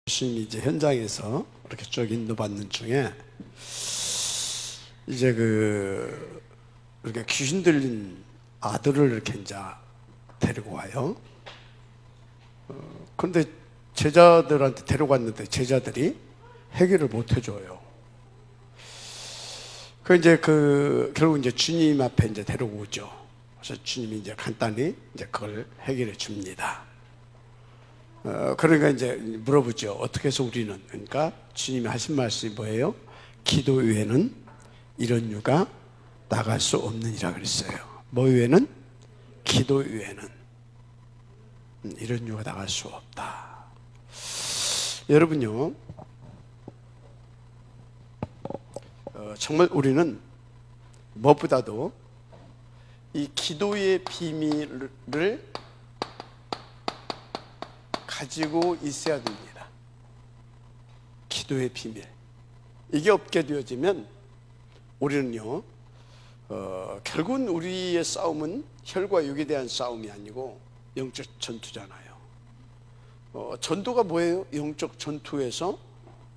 열심히 이제 현장에서 이렇게 쭉 인도받는 중에 이제 이렇게 귀신 들린 아들을 이렇게 이제 데리고 와요. 그런데 제자들한테 데려갔는데 제자들이 해결을 못 해줘요. 결국 이제 주님 앞에 이제 데려오죠. 그래서 주님이 이제 간단히 이제 그걸 해결해 줍니다. 그러니까 이제 물어보죠. 어떻게 해서 우리는, 그러니까 주님이 하신 말씀이 뭐예요? 기도 외에는 이런 유가 나갈 수 없느니라 그랬어요. 뭐 외에는? 기도 외에는 이런 유가 나갈 수 없다. 여러분요, 정말 우리는 무엇보다도 이 기도의 비밀을 가지고 있어야 됩니다. 기도의 비밀. 이게 없게 되어지면 우리는요, 결국은 우리의 싸움은 혈과 육에 대한 싸움이 아니고 영적 전투잖아요. 전투가 뭐예요? 영적 전투에서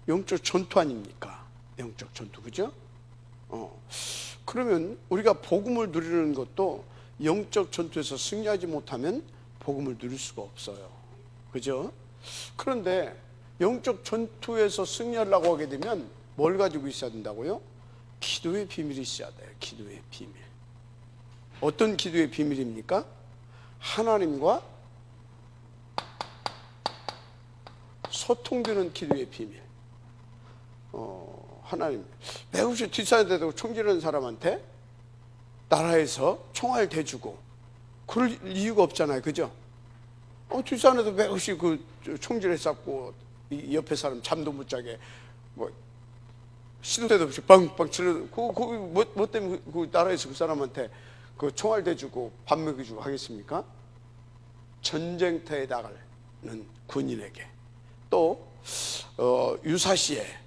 영적 전투 아닙니까? 영적 전투, 그죠? 그러면 우리가 복음을 누리는 것도 영적 전투에서 승리하지 못하면 복음을 누릴 수가 없어요. 그죠? 그런데 영적 전투에서 승리하려고 하게 되면 뭘 가지고 있어야 된다고요? 기도의 비밀이 있어야 돼요. 기도의 비밀. 어떤 기도의 비밀입니까? 하나님과 소통되는 기도의 비밀. 하나님, 매우시 뒷산에 대고 총질하는 사람한테 나라에서 총알 대주고 그럴 이유가 없잖아요. 그죠? 뒷산에도 매우시 총질에 쌓고 옆에 사람 잠도 못 자게 시도 때도 없이 빵빵 치려. 뭐 때문에 그 나라에서 그 사람한테 그 총알 대주고 밥 먹여주고 하겠습니까? 전쟁터에 나가는 군인에게, 또 유사시에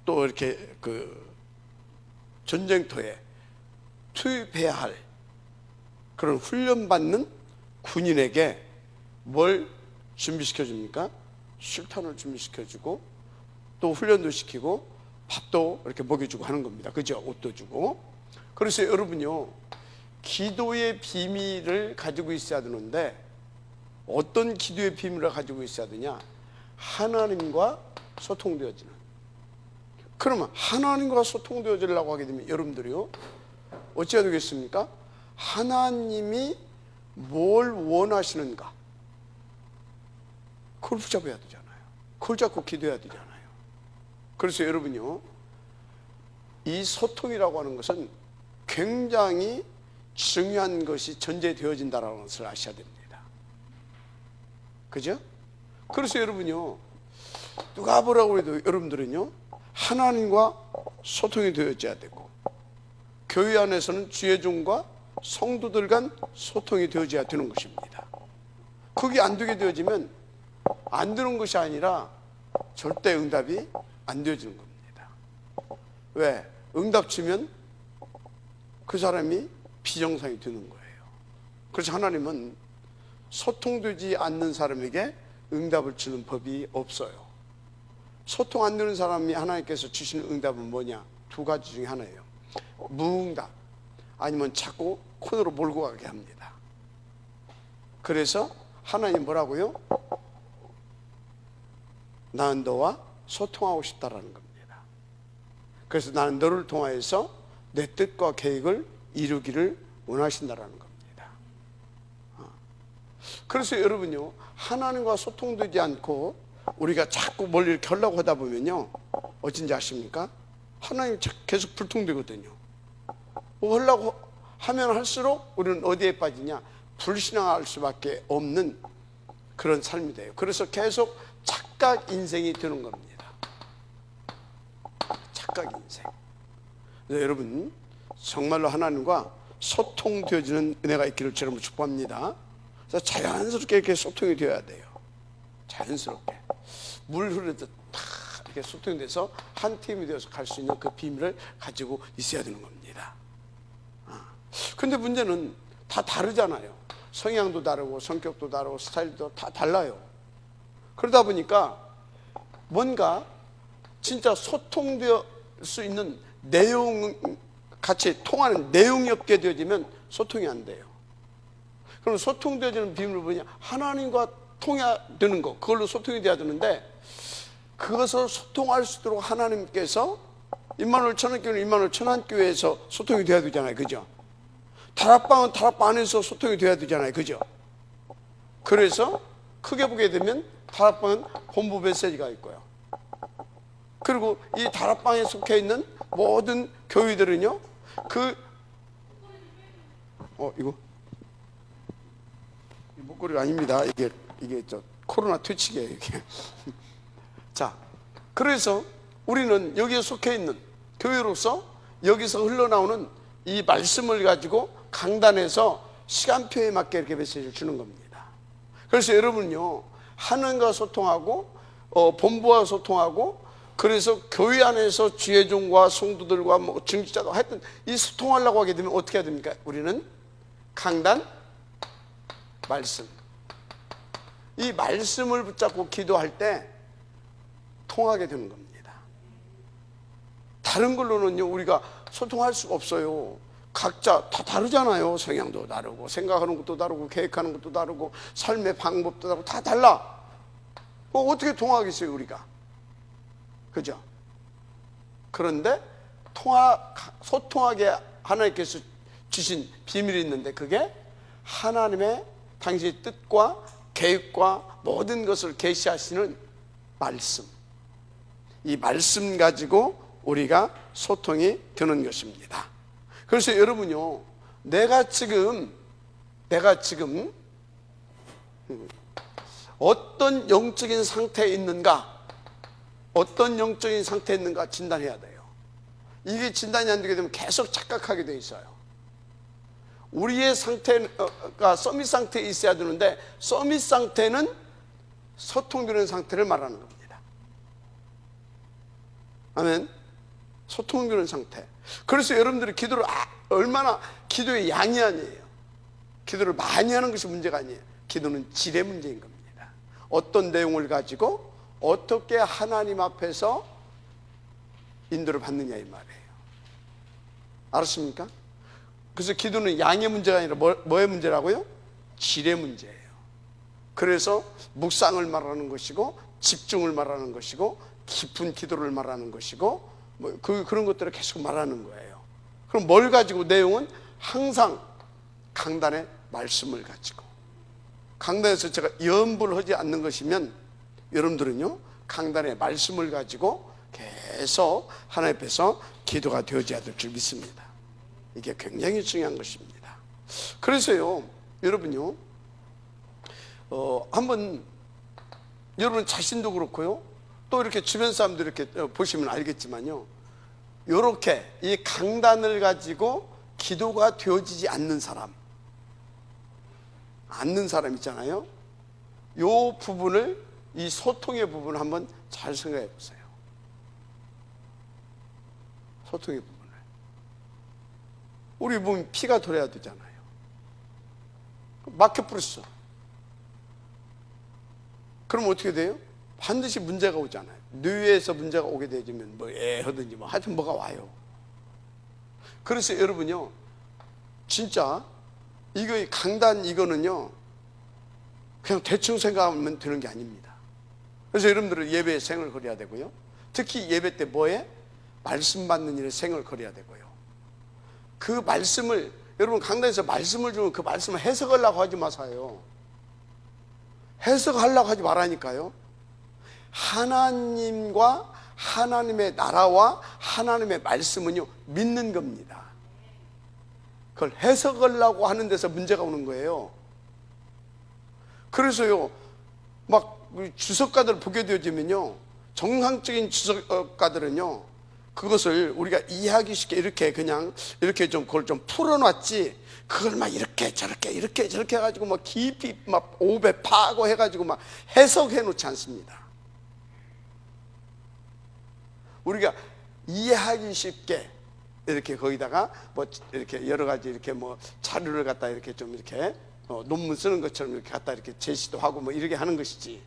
또 이렇게 전쟁터에 투입해야 할 그런 훈련받는 군인에게 뭘 준비시켜 줍니까? 술탄을 준비시켜 주고 또 훈련도 시키고 밥도 이렇게 먹여주고 하는 겁니다. 그죠? 옷도 주고. 그래서 여러분요, 기도의 비밀을 가지고 있어야 되는데 어떤 기도의 비밀을 가지고 있어야 되냐? 하나님과 소통되어지는. 그러면 하나님과 소통되어지려고 하게 되면 여러분들이요, 어찌해야 되겠습니까? 하나님이 뭘 원하시는가? 그걸 붙잡아야 되잖아요. 그걸 잡고 기도해야 되잖아요. 그래서 여러분요, 이 소통이라고 하는 것은 굉장히 중요한 것이 전제되어진다는 것을 아셔야 됩니다. 그죠? 그래서 여러분요, 누가 뭐라고 해도 여러분들은요, 하나님과 소통이 되어져야 되고, 교회 안에서는 주의종과 성도들 간 소통이 되어져야 되는 것입니다. 그게 안 되게 되어지면 안 되는 것이 아니라 절대 응답이 안 되어지는 겁니다. 왜? 응답 주면 그 사람이 비정상이 되는 거예요. 그래서 하나님은 소통되지 않는 사람에게 응답을 주는 법이 없어요. 소통 안 되는 사람이 하나님께서 주시는 응답은 뭐냐? 두 가지 중에 하나예요. 무응답, 아니면 자꾸 코너로 몰고 가게 합니다. 그래서 하나님 뭐라고요? 나는 너와 소통하고 싶다라는 겁니다. 그래서 나는 너를 통하여서 내 뜻과 계획을 이루기를 원하신다라는 겁니다. 그래서 여러분요, 하나님과 소통되지 않고 우리가 자꾸 뭘 이렇게 하려고 하다 보면요, 어쩐지 아십니까? 하나님 계속 불통되거든요. 뭐 하려고 하면 할수록 우리는 어디에 빠지냐? 불신앙할 수밖에 없는 그런 삶이 돼요. 그래서 계속 착각 인생이 되는 겁니다. 착각 인생. 그래서 여러분, 정말로 하나님과 소통되어지는 은혜가 있기를 주님으로 축복합니다. 그래서 자연스럽게 이렇게 소통이 되어야 돼요. 자연스럽게 물 흐르듯 다 이렇게 소통이 돼서 한 팀이 되어서 갈 수 있는 그 비밀을 가지고 있어야 되는 겁니다. 근데 문제는 다 다르잖아요. 성향도 다르고 성격도 다르고 스타일도 다 달라요. 그러다 보니까 뭔가 진짜 소통될 수 있는 내용, 같이 통하는 내용이 없게 되어지면 소통이 안 돼요. 그럼 소통되어지는 비밀은 뭐냐? 하나님과 통해되는 거, 그걸로 소통이 돼야 되는데, 그것을 소통할 수 있도록 하나님께서 임마누엘 천안교회는 임마누엘 천안교회에서 소통이 돼야 되잖아요, 그죠? 다락방은 다락방 안에서 소통이 돼야 되잖아요, 그죠? 그래서 크게 보게 되면 다락방은 본부 메시지가 있고요. 그리고 이 다락방에 속해 있는 모든 교회들은요, 이거 이 목걸이가 아닙니다. 이게 저 코로나 퇴치기예요, 이게. 자, 그래서 우리는 여기에 속해 있는 교회로서 여기서 흘러나오는 이 말씀을 가지고 강단에서 시간표에 맞게 이렇게 메시지를 주는 겁니다. 그래서 여러분요, 하나님과 소통하고 본부와 소통하고, 그래서 교회 안에서 지혜종과 성도들과 뭐 증지자도 하여튼 이 소통하려고 하게 되면 어떻게 해야 됩니까? 우리는 강단, 말씀, 이 말씀을 붙잡고 기도할 때 통하게 되는 겁니다. 다른 걸로는요, 우리가 소통할 수가 없어요. 각자 다 다르잖아요. 성향도 다르고, 생각하는 것도 다르고, 계획하는 것도 다르고, 삶의 방법도 다르고, 다 달라. 어떻게 통하겠어요, 우리가? 그죠? 그런데 소통하게 하나님께서 주신 비밀이 있는데, 그게 하나님의 당신의 뜻과 계획과 모든 것을 계시하시는 말씀, 이 말씀 가지고 우리가 소통이 되는 것입니다. 그래서 여러분요, 내가 지금 어떤 영적인 상태에 있는가, 어떤 영적인 상태에 있는가 진단해야 돼요. 이게 진단이 안 되게 되면 계속 착각하게 돼 있어요. 우리의 상태가 서밋 상태에 있어야 되는데, 서밋 상태는 소통되는 상태를 말하는 겁니다. 아멘. 소통되는 상태. 그래서 여러분들이 기도를 얼마나, 기도의 양이 아니에요. 기도를 많이 하는 것이 문제가 아니에요. 기도는 질의 문제인 겁니다. 어떤 내용을 가지고 어떻게 하나님 앞에서 인도를 받느냐, 이 말이에요. 알았습니까? 그래서 기도는 양의 문제가 아니라 뭐의 문제라고요? 질의 문제예요. 그래서 묵상을 말하는 것이고, 집중을 말하는 것이고, 깊은 기도를 말하는 것이고, 그런 것들을 계속 말하는 거예요. 그럼 뭘 가지고? 내용은 항상 강단의 말씀을 가지고. 강단에서 제가 염불을 하지 않는 것이면 여러분들은요, 강단의 말씀을 가지고 계속 하나님 앞에서 기도가 되어져야 될 줄 믿습니다. 이게 굉장히 중요한 것입니다. 그래서요, 여러분요, 한번 여러분 자신도 그렇고요, 또 이렇게 주변 사람들 이렇게 보시면 알겠지만요, 이렇게 이 강단을 가지고 기도가 되어지지 않는 사람 있잖아요. 이 부분을, 이 소통의 부분을 한번 잘 생각해 보세요. 소통의 부분을. 우리 몸이 피가 돌아야 되잖아요. 막혀 버렸어. 그럼 어떻게 돼요? 반드시 문제가 오잖아요. 뇌에서 문제가 오게 되면 뭐 하든지 뭐 하여튼 뭐가 와요. 그래서 여러분요, 진짜 이거 강단, 이거는요 그냥 대충 생각하면 되는 게 아닙니다. 그래서 여러분들은 예배에 생을 걸어야 되고요, 특히 예배 때 뭐에? 말씀 받는 일에 생을 걸어야 되고요. 그 말씀을, 여러분 강단에서 말씀을 주면 그 말씀을 해석하려고 하지 마세요. 해석하려고 하지 말라니까요. 하나님과 하나님의 나라와 하나님의 말씀은요, 믿는 겁니다. 그걸 해석하려고 하는 데서 문제가 오는 거예요. 그래서요, 막 주석가들 보게 되어지면요, 정상적인 주석가들은요, 그것을 우리가 이해하기 쉽게 이렇게 그냥 이렇게 좀 그걸 좀 풀어놨지, 그걸 막 이렇게 저렇게 해가지고 막 깊이 막 오배 파고 해가지고 막 해석해 놓지 않습니다. 우리가 이해하기 쉽게 이렇게 거기다가 뭐 이렇게 여러 가지 이렇게 뭐 자료를 갖다 이렇게 좀 이렇게 논문 쓰는 것처럼 이렇게 갖다 이렇게 제시도 하고 뭐 이렇게 하는 것이지,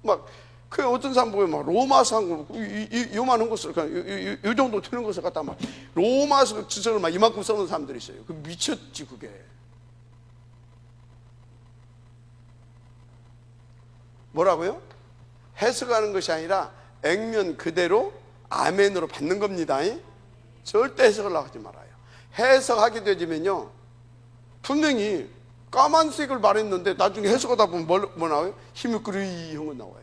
막 그 어떤 사람 보면 막 로마서 한 거, 요만한 것을, 그냥 요 정도 되는 것을 갖다 막 로마서 주석을 막 이만큼 써놓은 사람들이 있어요. 그 미쳤지, 그게. 뭐라고요? 해석하는 것이 아니라 액면 그대로 아멘으로 받는 겁니다. 절대 해석을 하지 말아요. 해석하게 되면요, 분명히 까만색을 말했는데 나중에 해석하다 보면 뭐 나와요? 희미끄리한 거 나와요.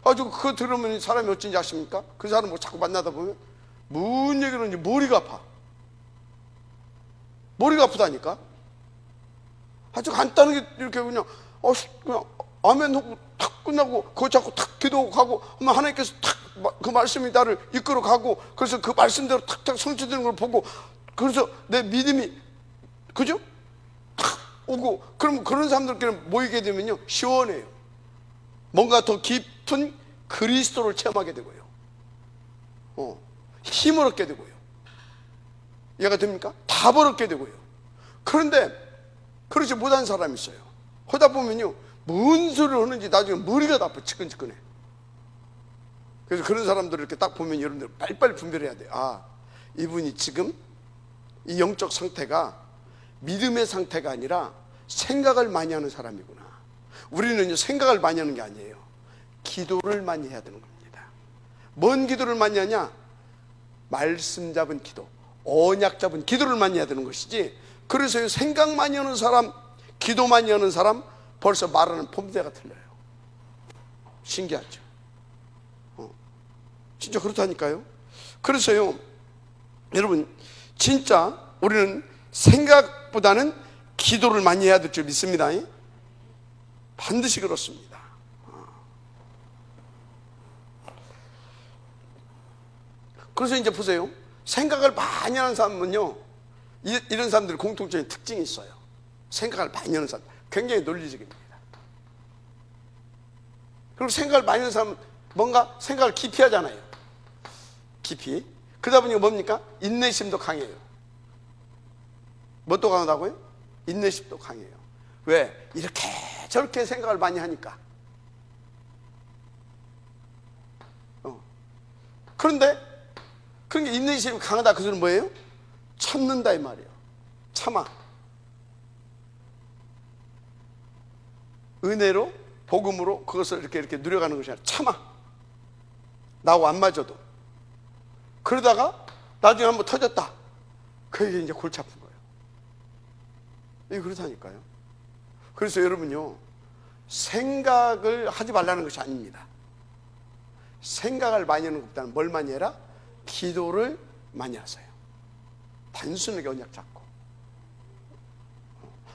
아주 그거 들으면 사람이 어쩐지 아십니까? 그 사람 뭐 자꾸 만나다 보면 뭔 얘기를 하는지 머리가 아파. 머리가 아프다니까. 아주 간단하게 이렇게 그냥 아멘 하고 탁 끝나고 그거 자꾸 탁 기도하고 가고 하면 하나님께서 탁 그 말씀이 나를 이끌어 가고, 그래서 그 말씀대로 탁탁 성취되는 걸 보고, 그래서 내 믿음이, 그죠? 탁 오고, 그럼 그런 사람들끼리 모이게 되면요, 시원해요. 뭔가 더 깊은 그리스도를 체험하게 되고요, 힘을 얻게 되고요. 이해가 됩니까? 답을 얻게 되고요. 그런데 그렇지 못한 사람이 있어요. 하다 보면요, 뭔 소리를 하는지 나중에 머리가 나빠, 지끈지끈해. 그래서 그런 사람들을 이렇게 딱 보면 여러분들 빨리빨리 분별해야 돼요. 아, 이분이 지금 이 영적 상태가 믿음의 상태가 아니라 생각을 많이 하는 사람이구나. 우리는 생각을 많이 하는 게 아니에요. 기도를 많이 해야 되는 겁니다. 뭔 기도를 많이 하냐? 말씀 잡은 기도, 언약 잡은 기도를 많이 해야 되는 것이지. 그래서 생각 많이 하는 사람, 기도 많이 하는 사람, 벌써 말하는 폼새가 틀려요. 신기하죠? 진짜 그렇다니까요. 그래서요, 여러분, 진짜 우리는 생각보다는 기도를 많이 해야 될 줄 믿습니다. 반드시 그렇습니다. 그래서 이제 보세요. 생각을 많이 하는 사람은요, 이런 사람들의 공통적인 특징이 있어요. 생각을 많이 하는 사람, 굉장히 논리적입니다. 그리고 생각을 많이 하는 사람은 뭔가 생각을 깊이 하잖아요. 깊이. 그러다 보니까 뭡니까? 인내심도 강해요. 뭣도 강하다고요? 인내심도 강해요. 왜? 이렇게 저렇게 생각을 많이 하니까. 그런데 그러니까 인내심이 강하다, 그 소리는 뭐예요? 참는다 이 말이에요. 참아. 은혜로, 복음으로 그것을 이렇게 누려가는 것이 아니라 참아. 나하고 안 맞아도. 그러다가 나중에 한번 터졌다. 그게 이제 골치 아픈 거예요. 이게 그렇다니까요. 그래서 여러분요, 생각을 하지 말라는 것이 아닙니다. 생각을 많이 하는 것보다는 뭘 많이 해라? 기도를 많이 하세요. 단순하게 언약 잡고.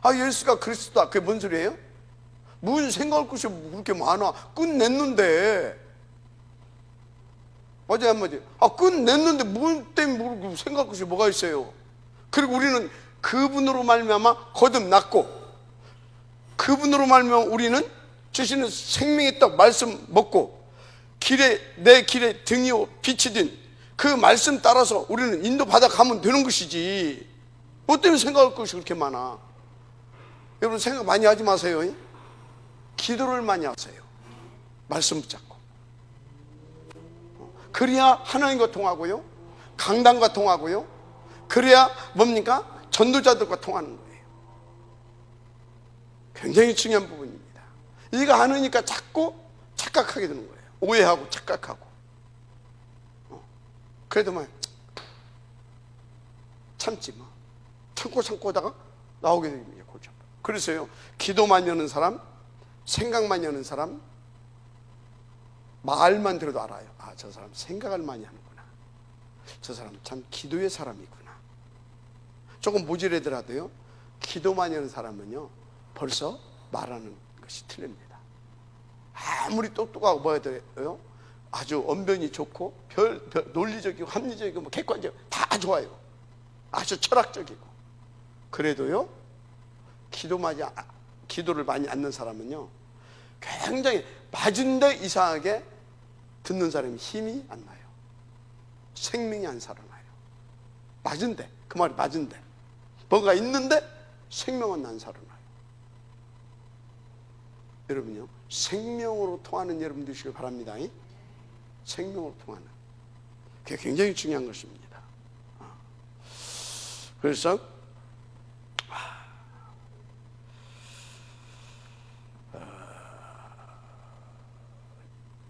아, 예수가 그리스도다. 그게 뭔 소리예요? 무슨 생각할 것이 그렇게 많아. 끝냈는데. 어제 한마디, 끝냈는데 뭘 때문에 모르고 생각할 것이 뭐가 있어요? 그리고 우리는 그분으로 말미암아 거듭났고, 그분으로 말미암아 우리는 주시는 생명의 떡 말씀 먹고, 내 길에 등이요 빛이 된 그 말씀 따라서 우리는 인도받아 가면 되는 것이지. 뭐 때문에 생각할 것이 그렇게 많아? 여러분, 생각 많이 하지 마세요. 기도를 많이 하세요. 말씀 붙잡고. 그래야 하나님과 통하고요, 강단과 통하고요, 그래야 뭡니까? 전도자들과 통하는 거예요. 굉장히 중요한 부분입니다. 이거 안 하니까 자꾸 착각하게 되는 거예요. 오해하고 착각하고. 그래도 뭐 참지 뭐. 참고 하다가 나오게 됩니다. 골치 아파. 그래서요, 기도 많이 하는 사람, 생각 많이 하는 사람, 말만 들어도 알아요. 아, 저 사람 생각을 많이 하는구나. 저 사람 참 기도의 사람이구나. 조금 모질하더라도요, 기도 많이 하는 사람은요, 벌써 말하는 것이 틀립니다. 아무리 똑똑하고 뭐야 돼요? 아주 언변이 좋고 논리적이고 합리적이고 뭐 객관적이고 다 좋아요. 아주 철학적이고. 그래도요, 기도를 많이 않는 사람은요, 굉장히 맞은데 이상하게 듣는 사람이 힘이 안 나요. 생명이 안 살아나요. 맞은데, 그 말이 맞은데, 뭔가 있는데 생명은 안 살아나요. 여러분요, 생명으로 통하는 여러분 되시길 바랍니다. 생명으로 통하는. 그게 굉장히 중요한 것입니다. 그래서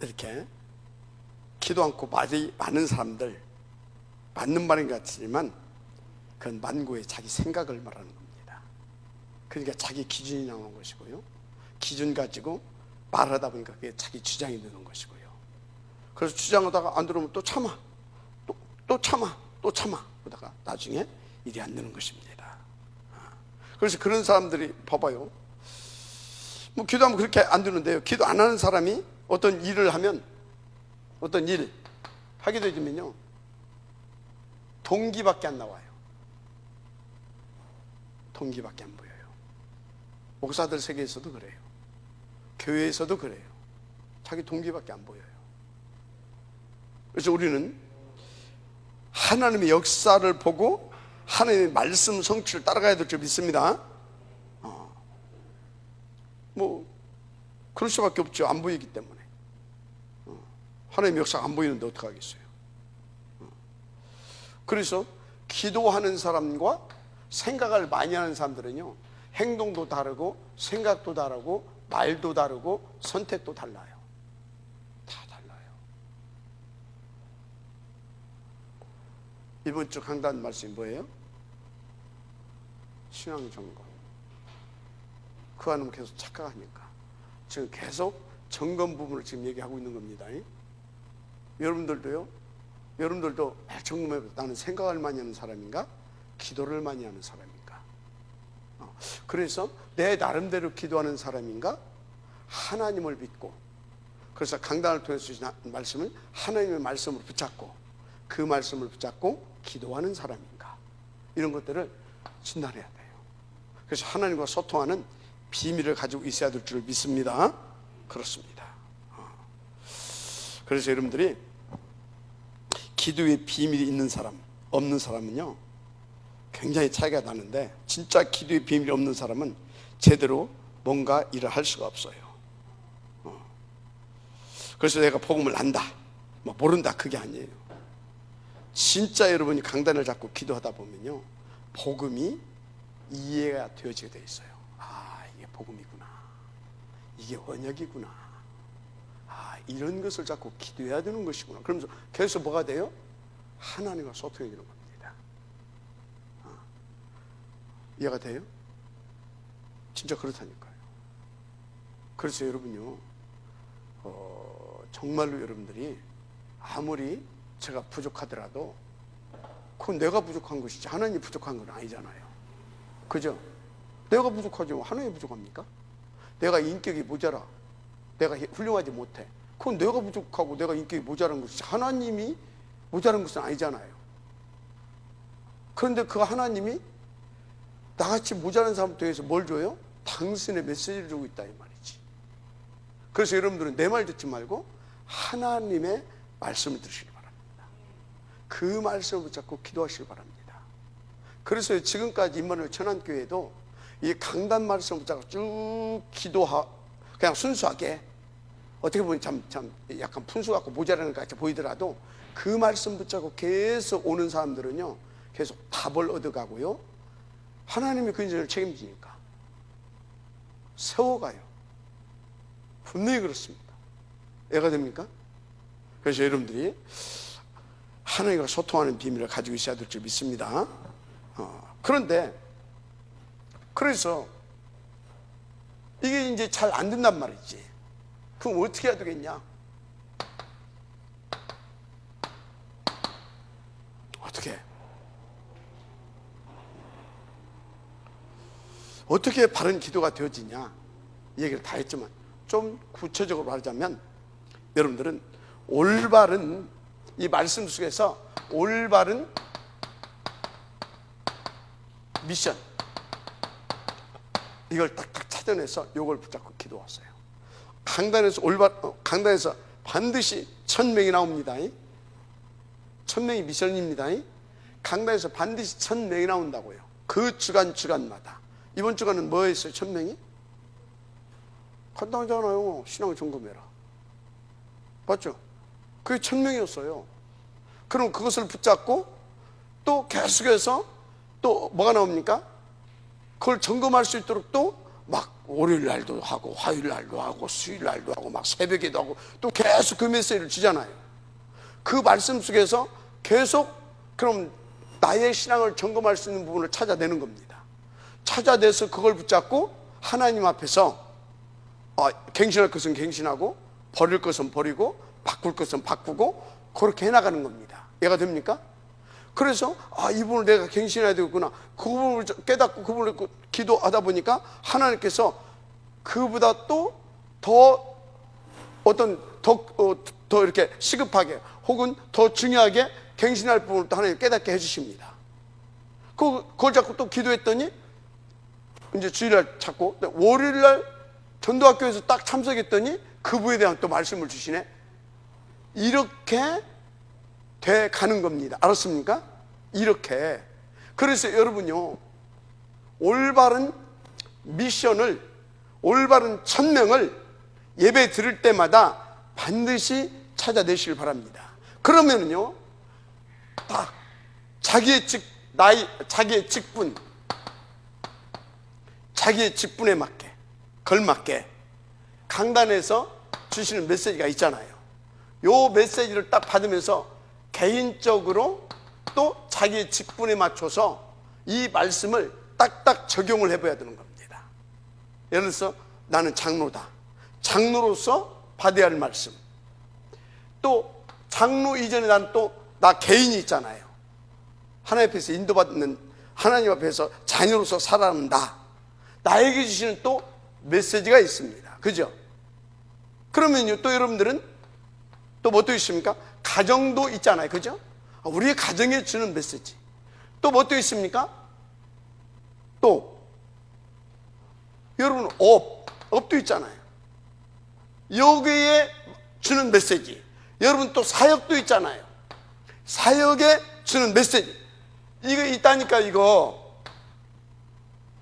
이렇게 기도 않고 말이 많은 사람들, 맞는 말인 것 같지만 그건 만고의 자기 생각을 말하는 겁니다. 그러니까 자기 기준이 나오는 것이고요, 기준 가지고 말하다 보니까 그게 자기 주장이 되는 것이고요. 그래서 주장하다가 안 들어오면 또 참아, 또 참아, 또 참아 그러다가 나중에 일이 안 되는 것입니다. 그래서 그런 사람들이 봐봐요, 뭐 기도하면 그렇게 안 되는데요, 기도 안 하는 사람이 어떤 일을 하면, 어떤 일 하게 되면요, 동기밖에 안 나와요. 동기밖에 안 보여요. 목사들 세계에서도 그래요. 교회에서도 그래요. 자기 동기밖에 안 보여요. 그래서 우리는 하나님의 역사를 보고 하나님의 말씀 성취를 따라가야 될 줄 믿습니다. 뭐 그럴 수밖에 없죠. 안 보이기 때문에. 하나님의 역사가 안 보이는데 어떡하겠어요. 그래서 기도하는 사람과 생각을 많이 하는 사람들은요, 행동도 다르고 생각도 다르고 말도 다르고 선택도 달라요. 다 달라요. 이번 주 강단 말씀이 뭐예요? 신앙 점검. 그 안으로 계속 착각하니까 지금 계속 점검 부분을 지금 얘기하고 있는 겁니다. 여러분들도요, 여러분들도 점검해보세요. 나는 생각을 많이 하는 사람인가? 기도를 많이 하는 사람인가? 그래서 내 나름대로 기도하는 사람인가? 하나님을 믿고, 그래서 강단을 통해서 주신 말씀을 하나님의 말씀으로 붙잡고, 그 말씀을 붙잡고 기도하는 사람인가? 이런 것들을 진단해야 돼요. 그래서 하나님과 소통하는 비밀을 가지고 있어야 될 줄 믿습니다. 그렇습니다. 그래서 여러분들이 기도의 비밀이 있는 사람, 없는 사람은요, 굉장히 차이가 나는데, 진짜 기도의 비밀이 없는 사람은 제대로 뭔가 일을 할 수가 없어요. 그래서 내가 복음을 안다, 뭐 모른다, 그게 아니에요. 진짜 여러분이 강단을 잡고 기도하다 보면요, 복음이 이해가 되어지게 돼 있어요. 아, 이게 복음이구나, 이게 언약이구나, 아, 이런 것을 자꾸 기도해야 되는 것이구나. 그러면서 계속 뭐가 돼요? 하나님과 소통이 되는 겁니다. 이해가 돼요? 진짜 그렇다니까요. 그래서 여러분요, 정말로 여러분들이 아무리 제가 부족하더라도 그건 내가 부족한 것이지 하나님이 부족한 건 아니잖아요. 그죠? 내가 부족하지 하나님이 부족합니까? 내가 인격이 모자라, 내가 훌륭하지 못해, 그건 내가 부족하고 내가 인격이 모자란 것이지 하나님이 모자란 것은 아니잖아요. 그런데 그 하나님이 나같이 모자란 사람 통해서 뭘 줘요? 당신의 메시지를 주고 있다, 이 말이지. 그래서 여러분들은 내 말 듣지 말고 하나님의 말씀을 들으시기 바랍니다. 그 말씀을 붙잡고 기도하시기 바랍니다. 그래서 지금까지 임마누엘 천안교회도 이 강단 말씀을 붙잡고 쭉 그냥 순수하게, 어떻게 보면 참 약간 푼수 같고 모자라는 것 같이 보이더라도 그 말씀 붙잡고 계속 오는 사람들은요, 계속 답을 얻어가고요, 하나님이 그 인생을 책임지니까 세워가요. 분명히 그렇습니다. 이해가 됩니까? 그래서 여러분들이 하나님과 소통하는 비밀을 가지고 있어야 될 줄 믿습니다. 그런데 그래서 이게 이제 잘 안 된단 말이지. 그럼 어떻게 해야 되겠냐? 어떻게 바른 기도가 되어지냐, 이 얘기를 다 했지만 좀 구체적으로 말하자면, 여러분들은 올바른, 이 말씀 속에서 올바른 미션, 이걸 딱딱 찾아내서 이걸 붙잡고 기도하세요. 강단에서 반드시 1000명이 나옵니다. 1000명이 미션입니다. 강단에서 반드시 1000명이 나온다고요. 그 주간마다. 이번 주간은 뭐 했어요? 1000명이? 간단하잖아요. 신앙 점검해라. 맞죠? 그게 천명이었어요. 그럼 그것을 붙잡고 또 계속해서 또 뭐가 나옵니까? 그걸 점검할 수 있도록 또 막 월요일 날도 하고 화요일 날도 하고 수요일 날도 하고 막 새벽에도 하고 또 계속 그 메시지를 주잖아요. 그 말씀 속에서 계속 그럼 나의 신앙을 점검할 수 있는 부분을 찾아내는 겁니다. 찾아내서 그걸 붙잡고 하나님 앞에서 갱신할 것은 갱신하고 버릴 것은 버리고 바꿀 것은 바꾸고 그렇게 해나가는 겁니다. 이해가 됩니까? 그래서 이 부분을 내가 갱신해야 되겠구나. 그 부분을 깨닫고 그 부분을 기도하다 보니까 하나님께서 그보다 또 더 어떤 더 이렇게 시급하게 혹은 더 중요하게 갱신할 부분을 또 하나님 깨닫게 해주십니다. 그걸 자꾸 또 기도했더니 이제 주일날 찾고 월요일날 전도학교에서 딱 참석했더니 그분에 대한 또 말씀을 주시네. 이렇게 돼 가는 겁니다. 알았습니까? 이렇게. 그래서 여러분요, 올바른 미션을, 올바른 천명을 예배 드릴 때마다 반드시 찾아내시길 바랍니다. 그러면은요, 딱 자기의 자기의 직분에 맞게, 걸맞게 강단에서 주시는 메시지가 있잖아요. 요 메시지를 딱 받으면서 개인적으로 또 자기의 직분에 맞춰서 이 말씀을 딱딱 적용을 해봐야 되는 겁니다. 예를 들어서 나는 장로다. 장로로서 받아야 할 말씀. 또 장로 이전에 난 또 나 개인이 있잖아요. 하나님 앞에서 인도받는, 하나님 앞에서 자녀로서 살아간다. 나에게 주시는 또 메시지가 있습니다. 그죠? 그러면요, 또 여러분들은 또 뭐 또 있습니까? 가정도 있잖아요. 그죠? 우리의 가정에 주는 메시지. 또 뭐 또 있습니까? 또 여러분 업도 있잖아요. 여기에 주는 메시지. 여러분 또 사역도 있잖아요. 사역에 주는 메시지. 이거 있다니까.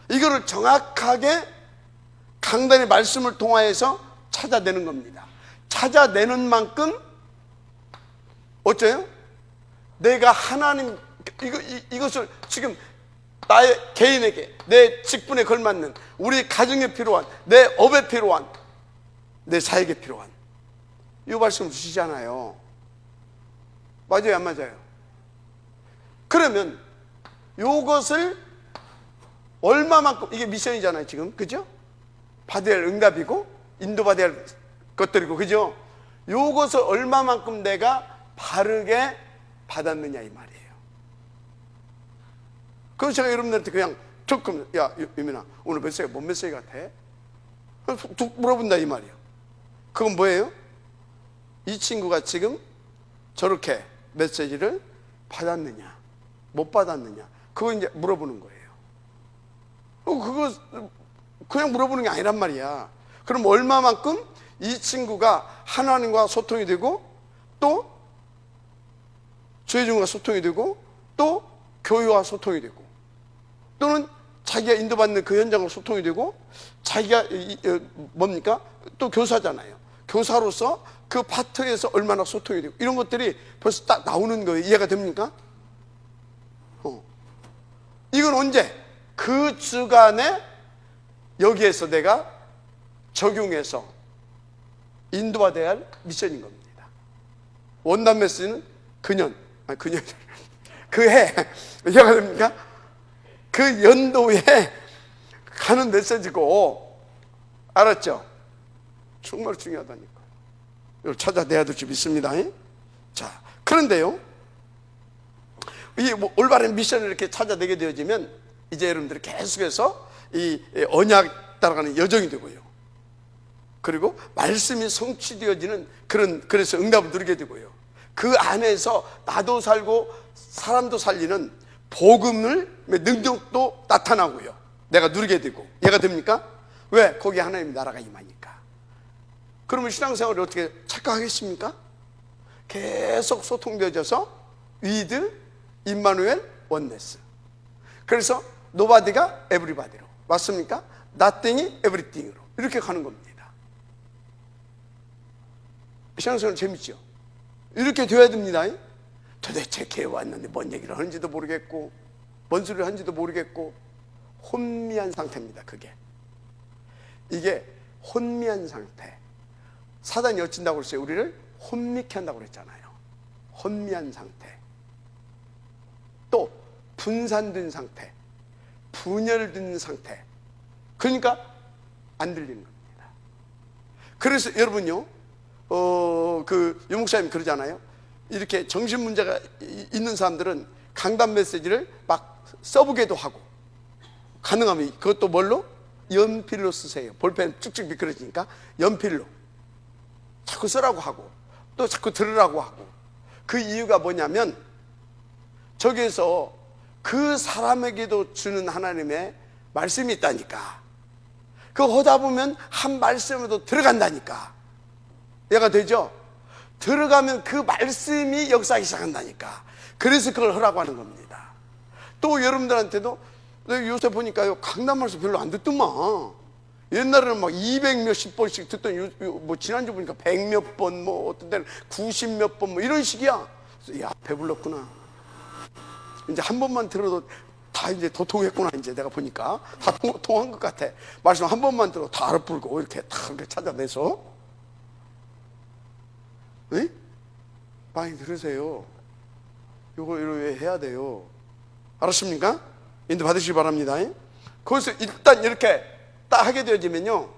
이거를 정확하게 강단의 말씀을 통하여서 찾아내는 겁니다. 찾아내는 만큼 어째요? 내가 하나님 이것을 지금 나의 개인에게, 내 직분에 걸맞는, 우리 가정에 필요한, 내 업에 필요한, 내 사역에 필요한 이 말씀을 주시잖아요. 맞아요, 안 맞아요? 그러면 이것을 얼마만큼, 이게 미션이잖아요 지금, 그죠? 받아야 할 응답이고 인도받아야 할 것들이고, 그죠? 이것을 얼마만큼 내가 바르게 받았느냐 이 말이에요. 그래서 제가 여러분들한테 그냥 조금, 야 유민아 오늘 메시지가 뭔 메시지 같아? 툭 물어본다 이 말이에요. 그건 뭐예요? 이 친구가 지금 저렇게 메시지를 받았느냐 못 받았느냐, 그거 이제 물어보는 거예요. 그거 그냥 물어보는 게 아니란 말이야. 그럼 얼마만큼 이 친구가 하나님과 소통이 되고, 또 주의종과 소통이 되고, 또 교회와 소통이 되고, 또는 자기가 인도받는 그 현장과 소통이 되고, 자기가 뭡니까? 또 교사잖아요. 교사로서 그 파트에서 얼마나 소통이 되고, 이런 것들이 벌써 딱 나오는 거예요. 이해가 됩니까? 이건 언제? 그 주간에 여기에서 내가 적용해서 인도받아야 할 미션인 겁니다. 원단 메시지는 그해, 이해가 됩니까? 그 연도에 가는 메시지고, 알았죠? 정말 중요하다니까. 이걸 찾아내야 될 줄 믿습니다. 자, 그런데요, 이 올바른 미션을 이렇게 찾아내게 되어지면 이제 여러분들이 계속해서 이 언약 따라가는 여정이 되고요. 그리고 말씀이 성취되어지는 그래서 응답을 누리게 되고요. 그 안에서 나도 살고 사람도 살리는 복음의 능력도 나타나고요. 내가 누리게 되고. 이해가 됩니까? 왜? 거기 하나님의 나라가 임하니까. 그러면 신앙생활을 어떻게 착각하겠습니까? 계속 소통되어져서 위드, 임마누엘, 원네스. 그래서 노바디가 에브리바디로, 맞습니까? 나띵이 에브리띵으로 이렇게 가는 겁니다. 신앙생활 재밌죠? 이렇게 되어야 됩니다. 도대체 교회 왔는데 뭔 얘기를 하는지도 모르겠고 뭔 소리를 하는지도 모르겠고 혼미한 상태입니다. 이게 혼미한 상태. 사단이 어쩐다고 그랬어요? 우리를 혼미케 한다고 그랬잖아요. 혼미한 상태. 또 분산된 상태, 분열된 상태. 그러니까 안 들리는 겁니다. 그래서 여러분요, 유 목사님 그러잖아요. 이렇게 정신 문제가 있는 사람들은 강단 메시지를 막 써보게도 하고, 가능하면 그것도 뭘로? 연필로 쓰세요. 볼펜 쭉쭉 미끄러지니까 연필로 자꾸 쓰라고 하고 또 자꾸 들으라고 하고. 그 이유가 뭐냐면 저기에서 그 사람에게도 주는 하나님의 말씀이 있다니까. 그거 하다 보면 한 말씀에도 들어간다니까. 이해가 되죠? 들어가면 그 말씀이 역사하기 시작한다니까. 그래서 그걸 하라고 하는 겁니다. 또 여러분들한테도 요새 보니까요, 강단 말씀 별로 안 듣더만. 옛날에는 막 200 몇십 번씩 듣던, 뭐 지난주 보니까 100 몇 번, 뭐 어떤 때는 90 몇 번, 뭐 이런 식이야. 야, 배불렀구나. 이제 한 번만 들어도 다 이제 도통했구나. 이제 내가 보니까 다 통한 것 같아. 말씀 한 번만 들어도 다 알아불고 이렇게 다 이렇게 찾아내서. 네? 많이 들으세요. 요거 이렇게 해야 돼요. 알았습니까? 인도 받으시기 바랍니다. 거기서 일단 이렇게 딱 하게 되어지면요,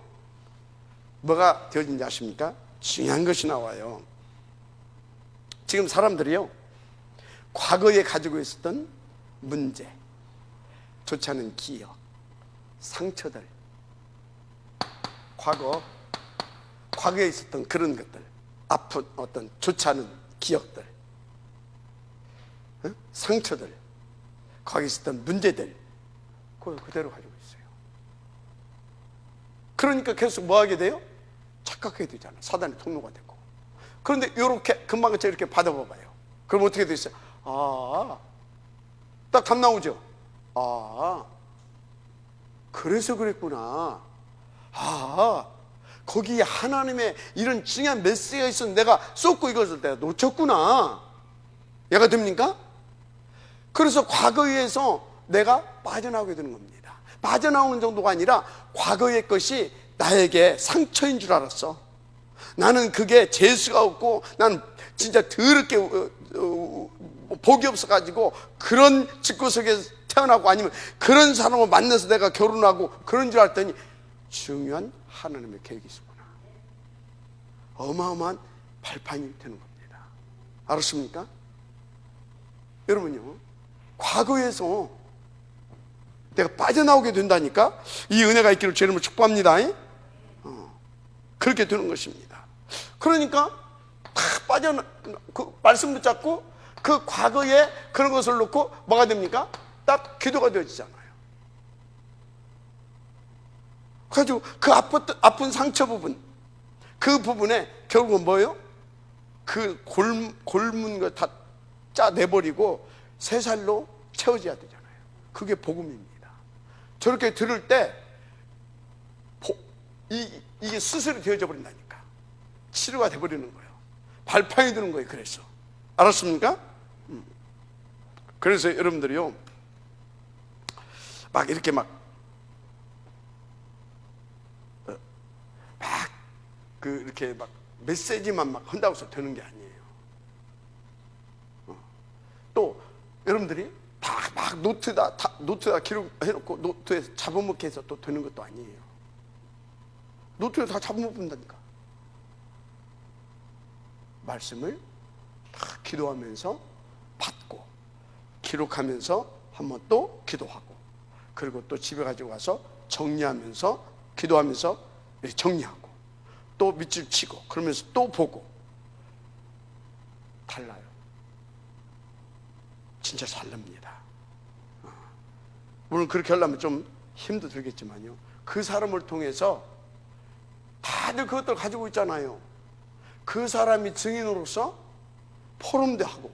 뭐가 되어진지 아십니까? 중요한 것이 나와요. 지금 사람들이요, 과거에 가지고 있었던 문제, 좋지 않은 기억, 상처들, 과거에 있었던 그런 것들, 아픈 어떤 좋지 않은 기억들, 상처들, 거기 있었던 문제들, 그걸 그대로 가지고 있어요. 그러니까 계속 뭐 하게 돼요? 착각하게 되잖아요. 사단의 통로가 되고. 그런데 이렇게 금방 이렇게 받아봐봐요. 그럼 어떻게 돼 있어요? 딱 답 나오죠? 그래서 그랬구나. 거기에 하나님의 이런 중요한 메시지가 있었는데 내가 쏟고 이것을 내가 놓쳤구나. 얘가 됩니까? 그래서 과거에서 내가 빠져나오게 되는 겁니다. 빠져나오는 정도가 아니라 과거의 것이 나에게 상처인 줄 알았어. 나는 그게 재수가 없고 나는 진짜 더럽게 복이 없어가지고 그런 집구석에 태어나고 아니면 그런 사람을 만나서 내가 결혼하고 그런 줄 알았더니 중요한 하나님의 계획이 있었구나. 어마어마한 발판이 되는 겁니다. 알았습니까? 여러분요, 과거에서 내가 빠져나오게 된다니까. 이 은혜가 있기를 주님을 축복합니다. 그렇게 되는 것입니다. 그러니까 그 말씀 붙잡고 그 과거에 그런 것을 놓고 뭐가 됩니까? 딱 기도가 되어지잖아요. 그래가지고 그 아픈 상처 부분, 그 부분에 결국은 뭐예요? 그 골문 거 다 짜내버리고 새 살로 채워져야 되잖아요. 그게 복음입니다. 저렇게 들을 때 이게 수술이 되어져 버린다니까. 치료가 돼버리는 거예요. 발판이 되는 거예요. 그래서 알았습니까? 그래서 여러분들이요, 막 이렇게 이렇게 메시지만 막 한다고 해서 되는 게 아니에요. 또 여러분들이 막 노트에다 기록해놓고 노트에 잡아먹게 해서 또 되는 것도 아니에요. 노트에 다 잡아먹 본다니까. 말씀을 다 기도하면서 받고 기록하면서 한번 또 기도하고, 그리고 또 집에 가지고 가서 정리하면서 기도하면서 정리하고 또 밑줄 치고 그러면서 또 보고. 달라요. 진짜 다릅니다. 물론 그렇게 하려면 좀 힘도 들겠지만요, 그 사람을 통해서 다들 그것들 가지고 있잖아요. 그 사람이 증인으로서 포럼도 하고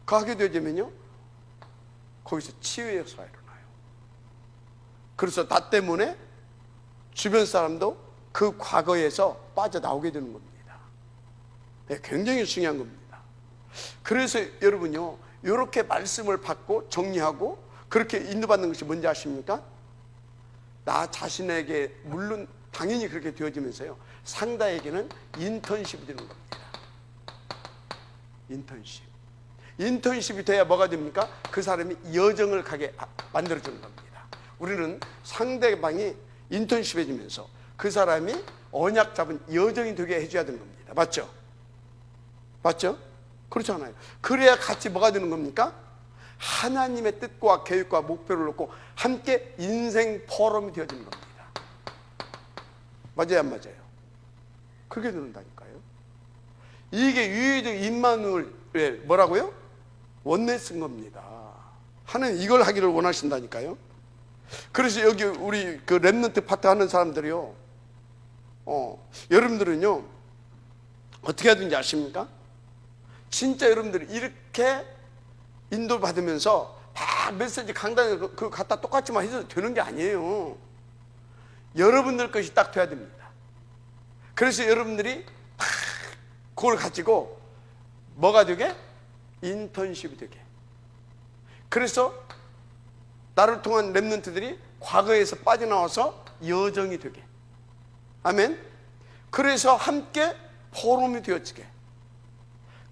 가게 되면요, 거기서 치유의 역사가 일어나요. 그래서 나 때문에 주변 사람도 그 과거에서 빠져나오게 되는 겁니다. 네, 굉장히 중요한 겁니다. 그래서 여러분요, 이렇게 말씀을 받고 정리하고 그렇게 인도받는 것이 뭔지 아십니까? 나 자신에게 물론 당연히 그렇게 되어지면서요, 상대에게는 인턴십이 되는 겁니다. 인턴십이 돼야 뭐가 됩니까? 그 사람이 여정을 가게 만들어주는 겁니다. 우리는 상대방이 인턴십해지면서 그 사람이 언약 잡은 여정이 되게 해줘야 되는 겁니다. 맞죠? 맞죠? 그렇잖아요. 그래야 같이 뭐가 되는 겁니까? 하나님의 뜻과 계획과 목표를 놓고 함께 인생 포럼이 되어지는 겁니다. 맞아요, 안 맞아요? 그렇게 되는다니까요. 이게 유의적 임마누엘 뭐라고요? 원네스인 겁니다. 하나님 이걸 하기를 원하신다니까요. 그래서 여기 우리 그 렘넌트 파트 하는 사람들이요, 여러분들은요 어떻게 해야 되는지 아십니까? 진짜 여러분들이 이렇게 인도 받으면서 막 메시지 강단에 그 갖다 똑같이만 해도 되는 게 아니에요. 여러분들 것이 딱 돼야 됩니다. 그래서 여러분들이 딱 그걸 가지고 뭐가 되게? 인턴십이 되게. 그래서 나를 통한 렘넌트들이 과거에서 빠져나와서 여정이 되게. 아멘. 그래서 함께 포럼이 되어지게.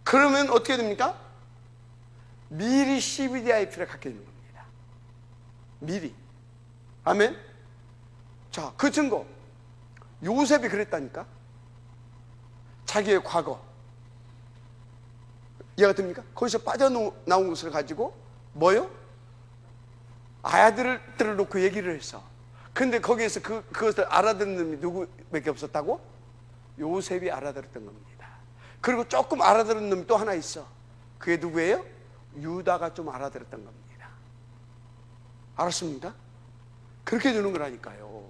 그러면 어떻게 됩니까? 미리 CBDIP를 갖게 되는 겁니다. 미리. 아멘. 자, 그 증거. 요셉이 그랬다니까. 자기의 과거. 이해가 됩니까? 거기서 빠져나온 것을 가지고 뭐요? 아야들을 놓고 얘기를 했어. 근데 거기에서 그것을 알아듣는 놈이 누구밖에 없었다고? 요셉이 알아들었던 겁니다. 그리고 조금 알아들은 놈이 또 하나 있어. 그게 누구예요? 유다가 좀 알아들었던 겁니다. 알았습니까? 그렇게 되는 거라니까요.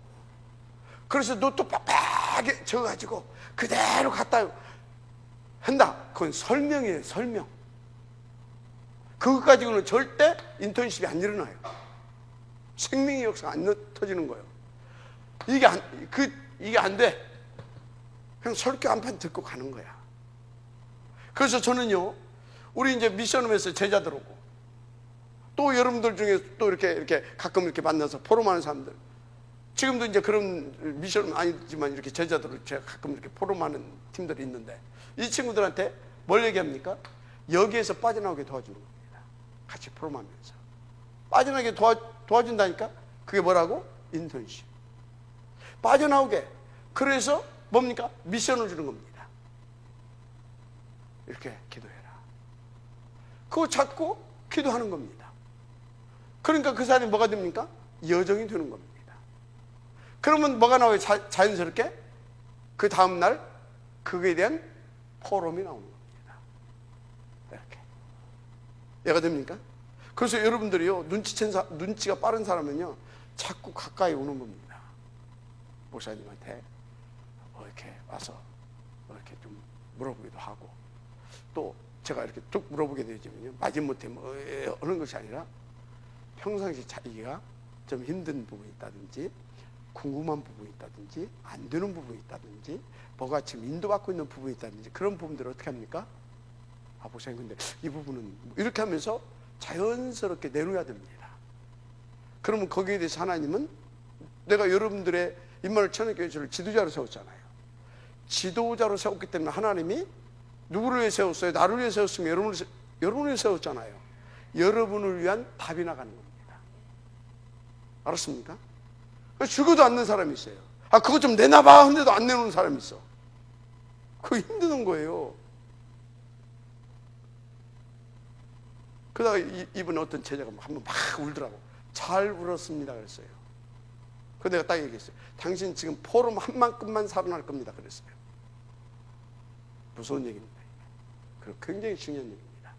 그래서 너 또 빡빡하게 적어가지고 그대로 갖다 한다. 그건 설명이에요, 설명. 그것 가지고는 절대 인턴십이 안 일어나요. 생명의 역사가 안 터지는 거예요. 이게 안 돼. 그냥 설교 한 판 듣고 가는 거야. 그래서 저는요, 우리 이제 미션홈에서 제자들 오고, 또 여러분들 중에 또 이렇게 가끔 이렇게 만나서 포럼하는 사람들, 지금도 이제 그런 미션은 아니지만 이렇게 제자들을 제가 가끔 이렇게 포럼하는 팀들이 있는데, 이 친구들한테 뭘 얘기합니까? 여기에서 빠져나오게 도와주는 겁니다. 같이 포럼하면서 빠져나오게 도와준다니까. 그게 뭐라고? 인턴십. 빠져나오게. 그래서 뭡니까? 미션을 주는 겁니다. 이렇게 기도해라. 그거 찾고 기도하는 겁니다. 그러니까 그 사람이 뭐가 됩니까? 여정이 되는 겁니다. 그러면 뭐가 나와요? 자연스럽게 그 다음날 그거에 대한 포럼이 나오는 겁니다. 이렇게. 이해가 됩니까? 그래서 여러분들이요, 눈치가 빠른 사람은요 자꾸 가까이 오는 겁니다. 목사님한테 이렇게 와서 이렇게 좀 물어보기도 하고, 또 제가 이렇게 툭 물어보게 되지만요, 마지못해 하는 것이 아니라 평상시 자기가 좀 힘든 부분이 있다든지, 궁금한 부분이 있다든지, 안 되는 부분이 있다든지, 뭐가 지금 인도받고 있는 부분이 있다든지, 그런 부분들을 어떻게 합니까? 목사님 근데 이 부분은 이렇게 하면서 자연스럽게 내놓아야 됩니다. 그러면 거기에 대해서 하나님은, 내가 여러분들의 임마누엘 천연교회를 지도자로 세웠잖아요. 지도자로 세웠기 때문에 하나님이 누구를 위해 세웠어요? 나를 위해 세웠으면 여러분을 위해 세웠잖아요. 여러분을 위한 답이 나가는 겁니다. 알았습니까? 죽어도 않는 사람이 있어요. 그거 좀 내놔봐 하는데도 안 내놓는 사람이 있어. 그거 힘드는 거예요. 그러다가 이번에 어떤 제자가 한번 막 울더라고. 잘 울었습니다 그랬어요. 그래서 내가 딱 얘기했어요. 당신 지금 포럼 한 만큼만 살아날 겁니다 그랬어요. 무서운 얘기입니다. 그리고 굉장히 중요한 얘기입니다.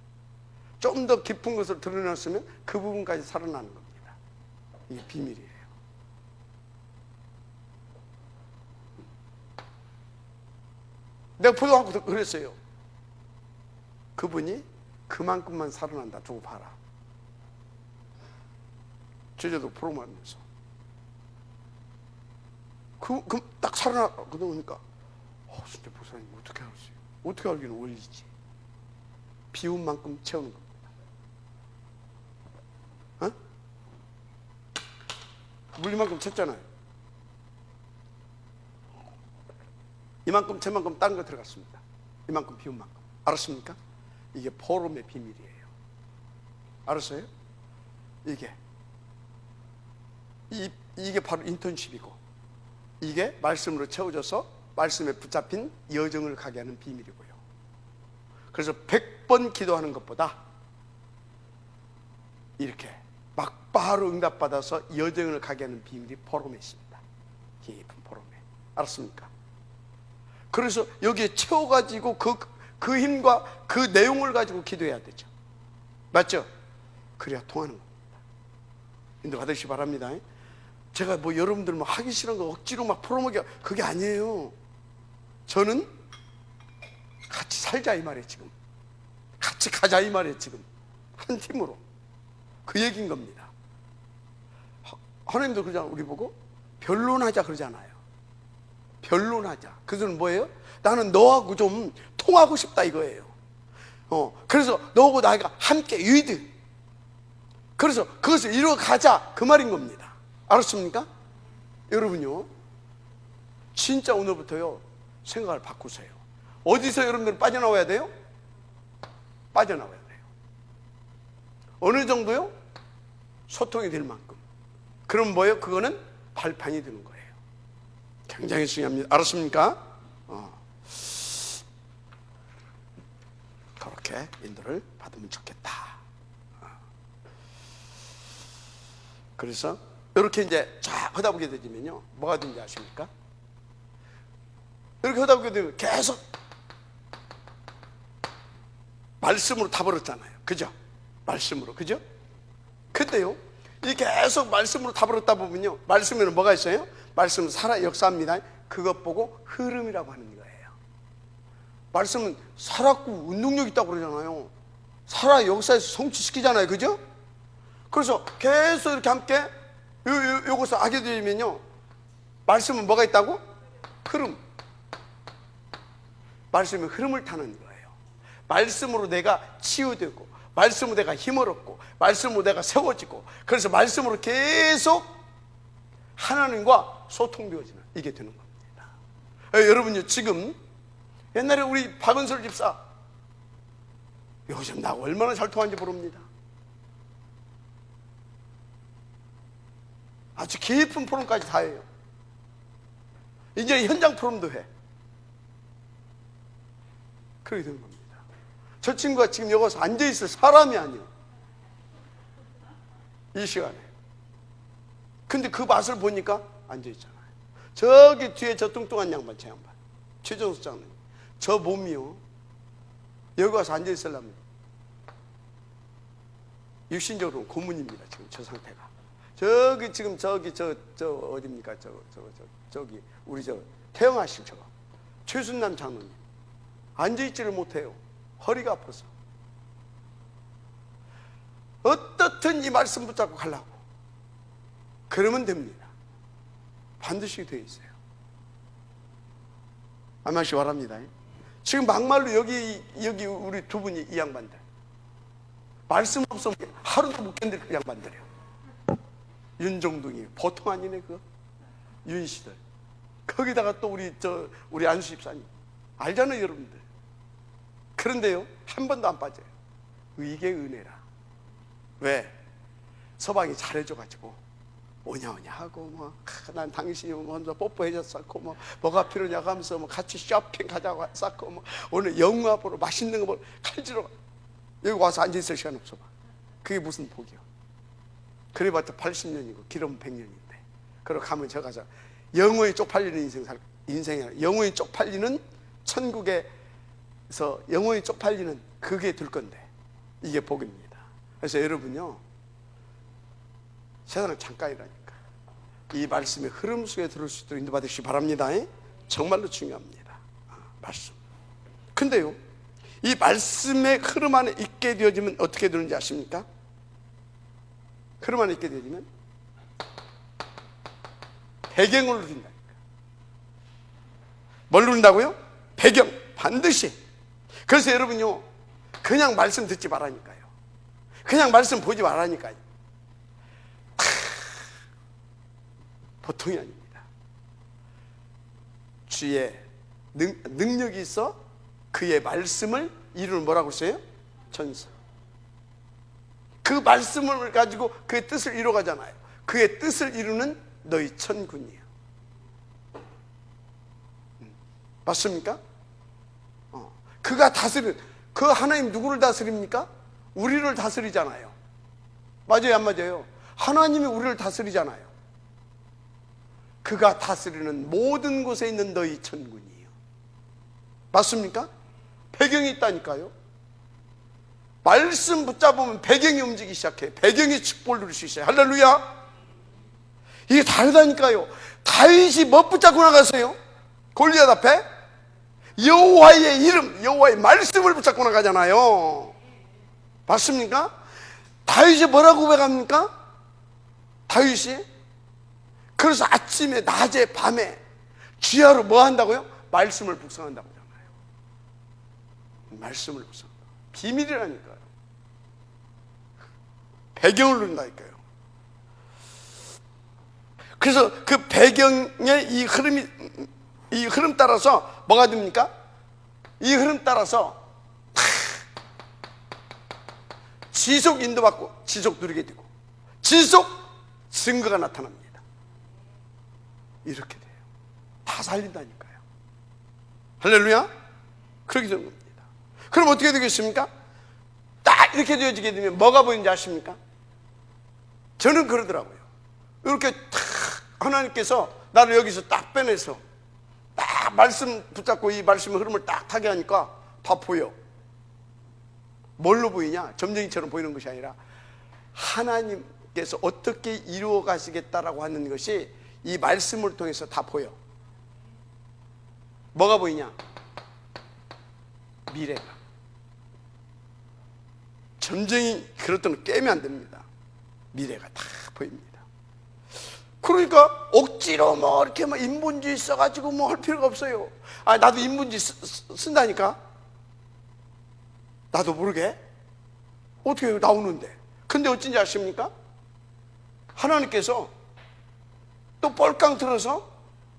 좀 더 깊은 것을 드러냈으면 그 부분까지 살아나는 겁니다. 이게 비밀이에요. 내가 포도하고 그랬어요. 그분이 그만큼만 살아난다. 두고 봐라. 제자도 포럼하면서 딱 살아나거든. 그러니까 진짜 목사님 어떻게 알았어요? 어떻게 알기는 원리지. 비운 만큼 채우는 겁니다. 어? 물리만큼 쳤잖아요. 이만큼 채만큼 다른 거 들어갔습니다. 이만큼 비운 만큼. 알았습니까? 이게 포럼의 비밀이에요. 알았어요? 이게 바로 인턴십이고, 이게 말씀으로 채워져서 말씀에 붙잡힌 여정을 가게 하는 비밀이고요. 그래서 100번 기도하는 것보다 이렇게 막바로 응답받아서 여정을 가게 하는 비밀이 포럼에 있습니다. 깊은 포럼에. 알았습니까? 그래서 여기에 채워가지고 그 힘과 그 내용을 가지고 기도해야 되죠. 맞죠? 그래야 통하는 겁니다. 인도 받으시기 바랍니다. 제가 뭐 여러분들 뭐 하기 싫은 거 억지로 막 풀어먹여, 그게 아니에요. 저는 같이 살자 이 말이에요. 지금 같이 가자 이 말이에요. 지금 한 팀으로 그 얘기인 겁니다. 하나님도 그러잖아요. 우리 보고 변론하자 그러잖아요. 변론하자. 그것은 뭐예요? 나는 너하고 좀 통하고 싶다 이거예요. 그래서 너하고 나가 함께 유이드, 그래서 그것을 이루어가자 그 말인 겁니다. 알았습니까? 여러분요, 진짜 오늘부터요 생각을 바꾸세요. 어디서 여러분들 빠져나와야 돼요? 빠져나와야 돼요. 어느 정도요? 소통이 될 만큼. 그럼 뭐예요? 그거는 발판이 되는 거예요. 굉장히 중요합니다. 알았습니까? 그렇게 인도를 받으면 좋겠다. 그래서 이렇게 이제 쫙 하다 보게 되면요, 뭐가 되는지 아십니까? 이렇게 하다 보게 되면 계속 말씀으로 다 벌었잖아요. 그죠? 말씀으로. 그죠? 근데요, 이 계속 말씀으로 다 벌었다 보면요, 말씀에는 뭐가 있어요? 말씀은 살아 역사합니다. 그것 보고 흐름이라고 하는 거예요. 말씀은 살았고 운동력 있다고 그러잖아요. 살아 역사에서 성취시키잖아요. 그죠? 그래서 계속 이렇게 함께 요것을 하게 되면요, 말씀은 뭐가 있다고? 흐름. 말씀은 흐름을 타는 거예요. 말씀으로 내가 치유되고, 말씀으로 내가 힘을 얻고, 말씀으로 내가 세워지고, 그래서 말씀으로 계속 하나님과 소통되어지는, 이게 되는 겁니다. 여러분요, 지금 옛날에 우리 박은솔 집사, 요즘 나 얼마나 잘 통하는지 모릅니다. 아주 깊은 포럼까지 다 해요. 이제 현장 포럼도 해. 그렇게 되는 겁니다. 저 친구가 지금 여기서 앉아있을 사람이 아니에요, 이 시간에. 근데 그 맛을 보니까 앉아있잖아요. 저기 뒤에 저 뚱뚱한 양반, 저 양반, 최정수 장로님, 저 몸이요, 여기 와서 앉아있으려면 육신적으로 고문입니다. 지금 저 상태가. 저기 지금 저기 저 어딥니까? 저기 우리 저 태영하신 저 최순남 장로님 앉아있지를 못해요. 허리가 아파서. 어떻든 이 말씀 붙잡고 가려고 그러면 됩니다. 반드시 되어 있어요. 한 말씩 바랍니다. 지금 막말로 여기 우리 두 분이, 이 양반들 말씀 없으면 하루도 못 견딜 그 양반들이에요. 윤종둥이 보통 아니네. 그 윤씨들, 거기다가 또 우리 안수 집사님 알잖아요 여러분들. 그런데요, 한 번도 안 빠져요. 이게 은혜라. 왜? 서방이 잘해줘가지고 오냐오냐 하고, 뭐 난 당신이 먼저 뽀뽀해줬었고, 뭐가 필요냐고 하면서 같이 쇼핑 가자고 했었고, 오늘 영화 보러 맛있는 거 보러 칼질러 여기 와서 앉아있을 시간 없어 봐. 그게 무슨 복이야. 그래봤자 80년이고 길으면 100년인데 그러고 가면 저 가서 영원히 쪽팔리는 인생이 아니라 영원히 쪽팔리는 천국에서 영원히 쪽팔리는 그게 될 건데, 이게 복입니다. 그래서 여러분요, 세상은 잠깐이라니까 이 말씀의 흐름 속에 들을 수 있도록 인도받으시기 바랍니다. 정말로 중요합니다. 말씀. 근데요, 이 말씀의 흐름 안에 있게 되어지면 어떻게 되는지 아십니까? 흐름 안에 있게 되어지면 배경을 누린다니까. 뭘 누린다고요? 배경. 반드시 그래서 여러분요, 그냥 말씀 듣지 말라니까요. 그냥 말씀 보지 말라니까요. 보통이 아닙니다. 주의 능력이 있어 그의 말씀을 이루는, 뭐라고 써요? 전서. 그 말씀을 가지고 그의 뜻을 이루어가잖아요. 그의 뜻을 이루는 너희 천군이에요. 맞습니까? 그가 다스리는, 그 하나님 누구를 다스립니까? 우리를 다스리잖아요. 맞아요, 안 맞아요? 하나님이 우리를 다스리잖아요. 그가 다스리는 모든 곳에 있는 너희 천군이에요. 맞습니까? 배경이 있다니까요. 말씀 붙잡으면 배경이 움직이기 시작해요. 배경이 축복을 누릴 수 있어요. 할렐루야. 이게 다르다니까요. 다윗이 뭐 붙잡고 나갔어요? 골리앗 앞에? 여호와의 이름, 여호와의 말씀을 붙잡고 나가잖아요. 맞습니까? 다윗이 뭐라고 고백합니까? 다윗이 그래서 아침에 낮에 밤에 주야로 뭐 한다고요? 말씀을 묵상한다고 하잖아요. 말씀을 묵상한다. 비밀이라니까요. 배경을 누린다니까요. 그래서 그 배경의 이 흐름 따라서 뭐가 됩니까? 이 흐름 따라서 지속 인도받고 지속 누리게 되고 지속 증거가 나타납니다. 이렇게 돼요. 다 살린다니까요. 할렐루야. 그렇게 되는 겁니다. 그럼 어떻게 되겠습니까? 딱 이렇게 되어지게 되면 뭐가 보이는지 아십니까? 저는 그러더라고요. 이렇게 탁 하나님께서 나를 여기서 딱 빼내서 딱 말씀 붙잡고 이 말씀의 흐름을 딱 타게 하니까 다 보여. 뭘로 보이냐? 점쟁이처럼 보이는 것이 아니라 하나님께서 어떻게 이루어 가시겠다라고 하는 것이 이 말씀을 통해서 다 보여. 뭐가 보이냐? 미래가. 점쟁이 그렇다면 깨면 안 됩니다. 미래가 다 보입니다. 그러니까 억지로 뭐 이렇게 뭐 인본주의 써가지고 뭐 할 필요가 없어요. 아, 나도 인본주의 쓴다니까. 나도 모르게 어떻게 나오는데. 근데 어쩐지 아십니까? 하나님께서 또 뻘깡 틀어서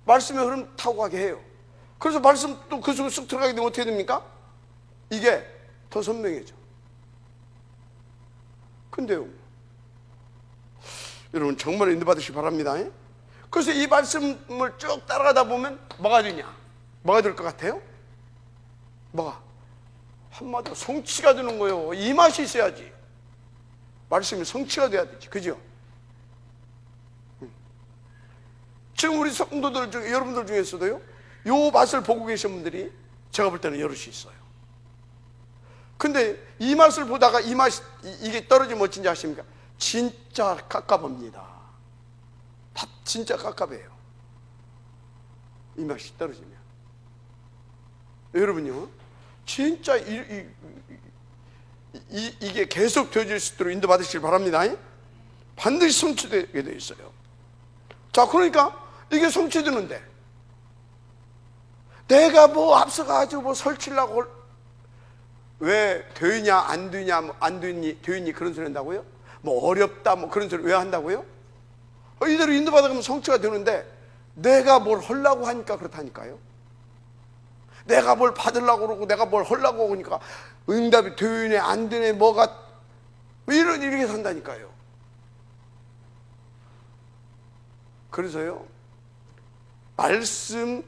말씀의 흐름 타고 가게 해요. 그래서 말씀 또 그 속에 쑥 들어가게 되면 어떻게 됩니까? 이게 더 선명해져. 근데요, 여러분 정말 인도받으시기 바랍니다. 그래서 이 말씀을 쭉 따라가다 보면 뭐가 되냐? 뭐가 될 것 같아요? 뭐가? 한마디로 성취가 되는 거예요. 이 맛이 있어야지. 말씀이 성취가 돼야 되지. 그죠? 지금 우리 성도들 중에, 여러분들 중에서도요, 요 맛을 보고 계신 분들이 제가 볼 때는 여럿이 있어요. 근데 이 맛을 보다가 이 맛이, 이게 떨어지면 어쩐지 아십니까? 진짜 깝깝합니다. 진짜 깝깝해요. 이 맛이 떨어지면. 여러분요, 진짜 이게 계속 되어질 수 있도록 인도받으시길 바랍니다. 반드시 성취되게 되어 있어요. 자, 그러니까 이게 성취되는데 내가 뭐 앞서가지고 뭐 설치려고, 왜 되냐 안 되냐 뭐 안 되니 되니 그런 소리 한다고요? 뭐 어렵다 뭐 그런 소리 왜 한다고요? 이대로 인도받아가면 성취가 되는데 내가 뭘 하려고 하니까 그렇다니까요. 내가 뭘 받으려고 그러고 내가 뭘 하려고 하니까 응답이 되네 안 되네 뭐가 이렇게 산다니까요. 그래서요, 말씀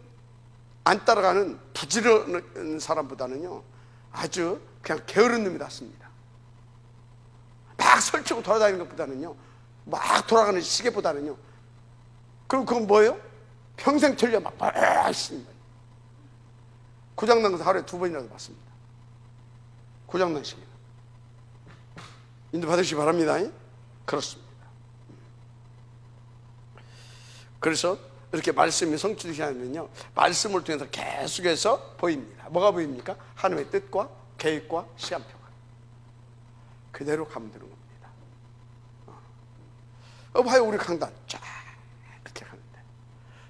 안 따라가는 부지런한 사람보다는요 아주 그냥 게으른 놈이 낫습니다. 막 설치고 돌아다니는 것보다는요, 막 돌아가는 시계보다는요, 그럼 그건 뭐예요? 평생 틀려 막 하시는 거예요. 고장난 것을 하루에 2번이라도 봤습니다. 고장난 시계. 인도 받으시기 바랍니다. 그렇습니다. 그래서 이렇게 말씀이 성취되지 않으면요, 말씀을 통해서 계속해서 보입니다. 뭐가 보입니까? 하나님의 뜻과 계획과 시간표가 그대로 가면 되는 겁니다. 봐요, 우리 강단 쫙 이렇게 가는데